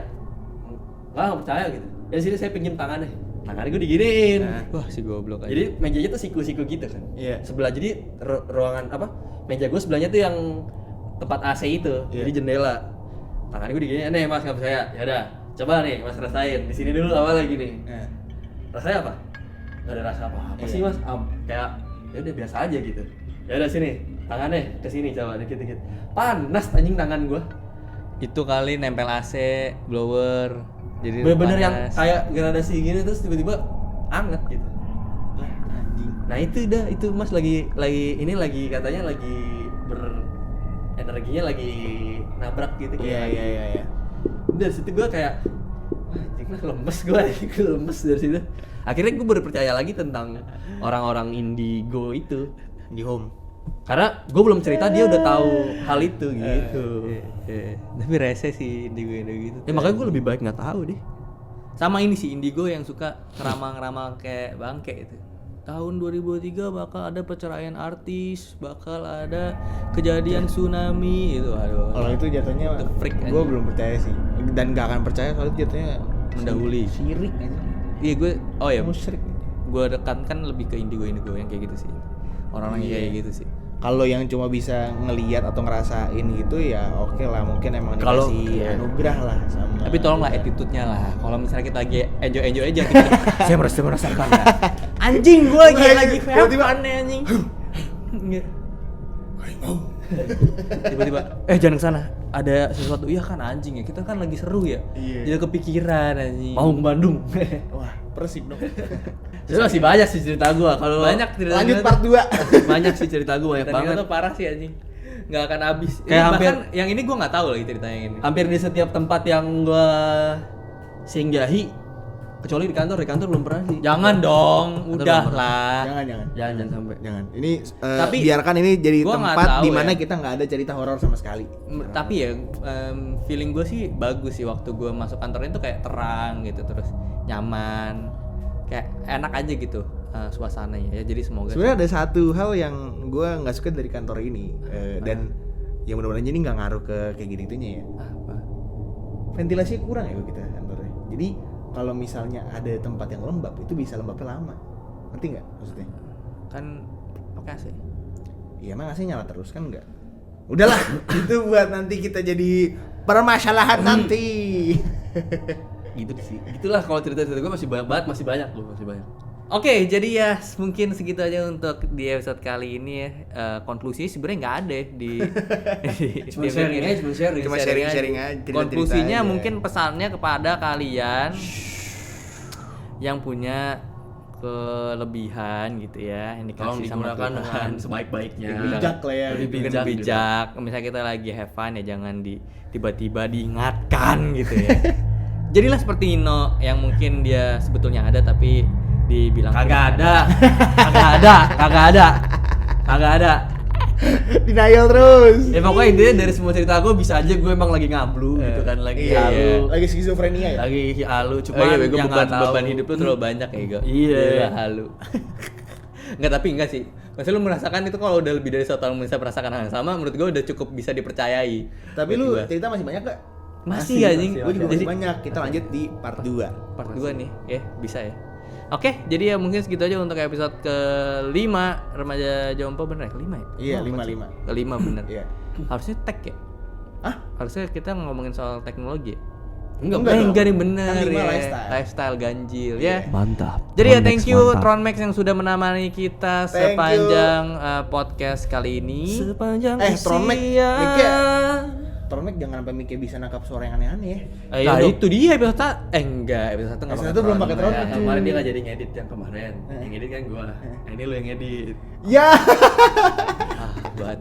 Nggak percaya gitu. Dari sini saya pinjam tangannya. Tangannya gue diginiin. Wah, si goblok aja. Jadi mejanya tuh siku-siku gitu kan. Iya. Sebelah jadi ruangan apa? Meja gue sebelahnya tuh yang tempat AC itu. Iya. Jadi jendela. Tangan gue digini, nih mas nggak percaya. Ya udah, coba nih mas rasain. Di sini dulu awal lagi nih. Nah. Rasanya apa? Gak ada rasa apa-apa Iya. sih mas. Kayak ya udah biasa aja gitu. Ya udah sini, tangannya ke sini coba dikit-dikit. Panas anjing tangan gue. Itu kali nempel AC, blower. Jadi Bener-bener yang panas. kayak gradasi gini terus tiba-tiba anget gitu. Lah anjing. Nah itu mas lagi katanya lagi energinya lagi nabrak gitu kayak. Iya. Dari situ gue kayak anjing lah lemes gue lemes dari situ. Akhirnya gue baru percaya lagi tentang orang-orang indigo itu Di home. karena gue belum cerita dia udah tahu hal itu gitu. Tapi rese sih indigo gitu. Ya makanya gue lebih baik nggak tahu deh. Sama ini sih indigo yang suka ngeramang-ramang kayak bangke itu. Tahun 2003 bakal ada perceraian artis, bakal ada kejadian tsunami itu. Aduh. Kalau itu jatuhnya Itu freak gue anjing. belum percaya sih. Dan gak akan percaya soalnya jatuhnya Mendahului. Sirik aja. Iya gue, oh ya, Musyrik. gue dekankan lebih ke indigo yang kayak gitu sih. Orang-orang yang kayak gitu sih. Kalau yang cuma bisa ngelihat atau ngerasain gitu ya oke lah, mungkin emang Kalau- dikasih iya. anugerah lah sama. Tapi tolonglah attitude-nya lah. Kalau misalnya kita lagi enjoy aja kita saya merasakan ya. Anjing gue lagi Tiba-tiba- fun anjing. Tiba-tiba jangan kesana. Ada sesuatu. Iya kan anjing ya. Kita kan lagi seru ya. Iya. Jadi kepikiran anjing. Mau ke Bandung. Wah, Persib dong. Itu masih banyak sih cerita gue. Kalau Banyak cerita. Lanjut part 2. banyak sih cerita gue banyak Ternyata banget. tuh parah sih anjing. Nggak akan habis. Kayak Ini hampir- bahkan yang ini gue nggak tahu lagi cerita yang ini. Hampir di setiap tempat yang gue singgahi, kecuali di kantor belum pernah sih. Jangan dong, Atau udah belum lah. Jangan sampai. Jangan. Ini Tapi biarkan ini jadi gua nggak tempat tahu di mana ya. kita nggak ada cerita horor sama sekali. Tapi ya feeling gue sih bagus sih waktu gue masuk kantor itu kayak terang gitu, terus nyaman, kayak enak aja gitu suasananya ya. Jadi semoga Sebenarnya ada satu hal yang gue nggak suka dari kantor ini dan yang mudah-mudahan ini nggak ngaruh ke kayak gini gitunya ya. apa? Ventilasi kurang ya kita kantornya. Jadi kalau misalnya ada tempat yang lembab itu bisa lembabnya lama. Ngerti nggak maksudnya? Kan kulkas ya. Iya emang AC nyala terus kan enggak? Udahlah, itu buat nanti kita jadi permasalahan nanti. Gitu sih. Gitulah kalau cerita-cerita gue masih banyak loh, masih banyak. Oke, jadi ya mungkin segitu aja untuk di episode kali ini ya. Konklusinya sebenarnya nggak ada di Cuma sharing aja, Cuma sharing-sharing aja, cerita-cerita Konklusinya aja. mungkin pesannya kepada kalian yang punya kelebihan gitu ya, yang Tolong dikasih sama digunakan Tuhan. dengan sebaik-baiknya. Bijak lah ya. Lebih Mungkin bijak. bijak. Misalnya kita lagi have fun ya jangan tiba-tiba diingatkan gitu ya. Jadilah seperti Nino yang mungkin dia sebetulnya ada tapi dibilang Kagak ada. Denial terus. Ya pokoknya intinya dari semua cerita gue bisa aja gue emang lagi ngablu gitu kan, lagi Iya, halu. lagi skizofrenia ya. Lagi halu, Oh cuma iya, gue yang nggak tahu. beban hidup lu terlalu banyak ya, Go. Iya. Gila, halu. Enggak sih. Maksudnya lu merasakan itu kalau udah lebih dari 1 tahun bisa merasakan hal yang sama, menurut gue udah cukup bisa dipercayai. Tapi Buat lu gua. cerita masih banyak gak? Masih anjing. Gue juga Jadi masih banyak. Kita lanjut di part 2. part 2 nih, ya bisa ya. Oke, jadi ya mungkin segitu aja untuk episode ke-5 Remaja Jompo, bener ya? Ke-5 ya? Iya, Oh, 5. Ke-5 bener. Iya. Harusnya tech ya? Hah? Harusnya kita ngomongin soal teknologi ya? Enggak dong. Enggak nih, bener Kan 5 ya. lifestyle. Lifestyle ganjil Iya. ya. Mantap. Jadi ya thank you Tronmax yang sudah menemani kita Thank sepanjang podcast kali ini. Sepanjang Tronmax, usia. Tronmax jangan sampai Mickey bisa nangkap suara yang aneh-aneh ya. Nah itu dia episode enggak, episode 1 enggak Episode 1 belum pakai Tronmax. Ya, kemarin dia nggak jadi ngedit yang kemarin. Yang ngedit kan gua. Nah, ini lu yang ngedit. Ya.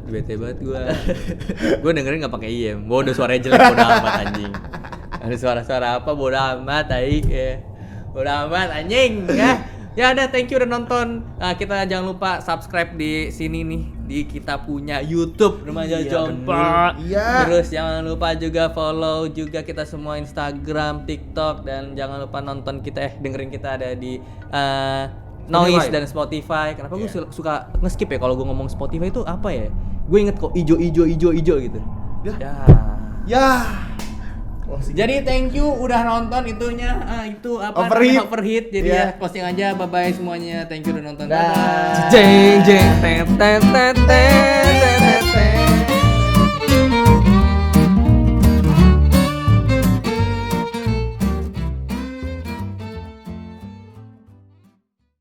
Bete banget gua dengerin enggak pakai IM. Bodoh, suaranya jelek, bodoh amat anjing. Ada suara-suara apa bodoh amat tai ya. Bodoh amat anjing ya. Ya udah, thank you udah nonton. Nah, kita jangan lupa subscribe di sini nih, di kita punya YouTube Remaja Iya, Jompo. bener. Iya. Terus jangan lupa juga follow juga kita semua Instagram, TikTok, dan jangan lupa nonton kita dengerin kita ada di Noise dan Spotify. Kenapa gue Iya. suka nge-skip ya kalau gue ngomong Spotify itu apa ya? Gue inget kok ijo gitu. Ya. Ya. Ya. Jadi thank you udah nonton itunya, itu apa Overheat. namanya, overheat. Jadi Iya. ya closing aja, bye bye semuanya. Thank you udah nonton. Dah. Dadah. Jeng jeng tet tet tet tet.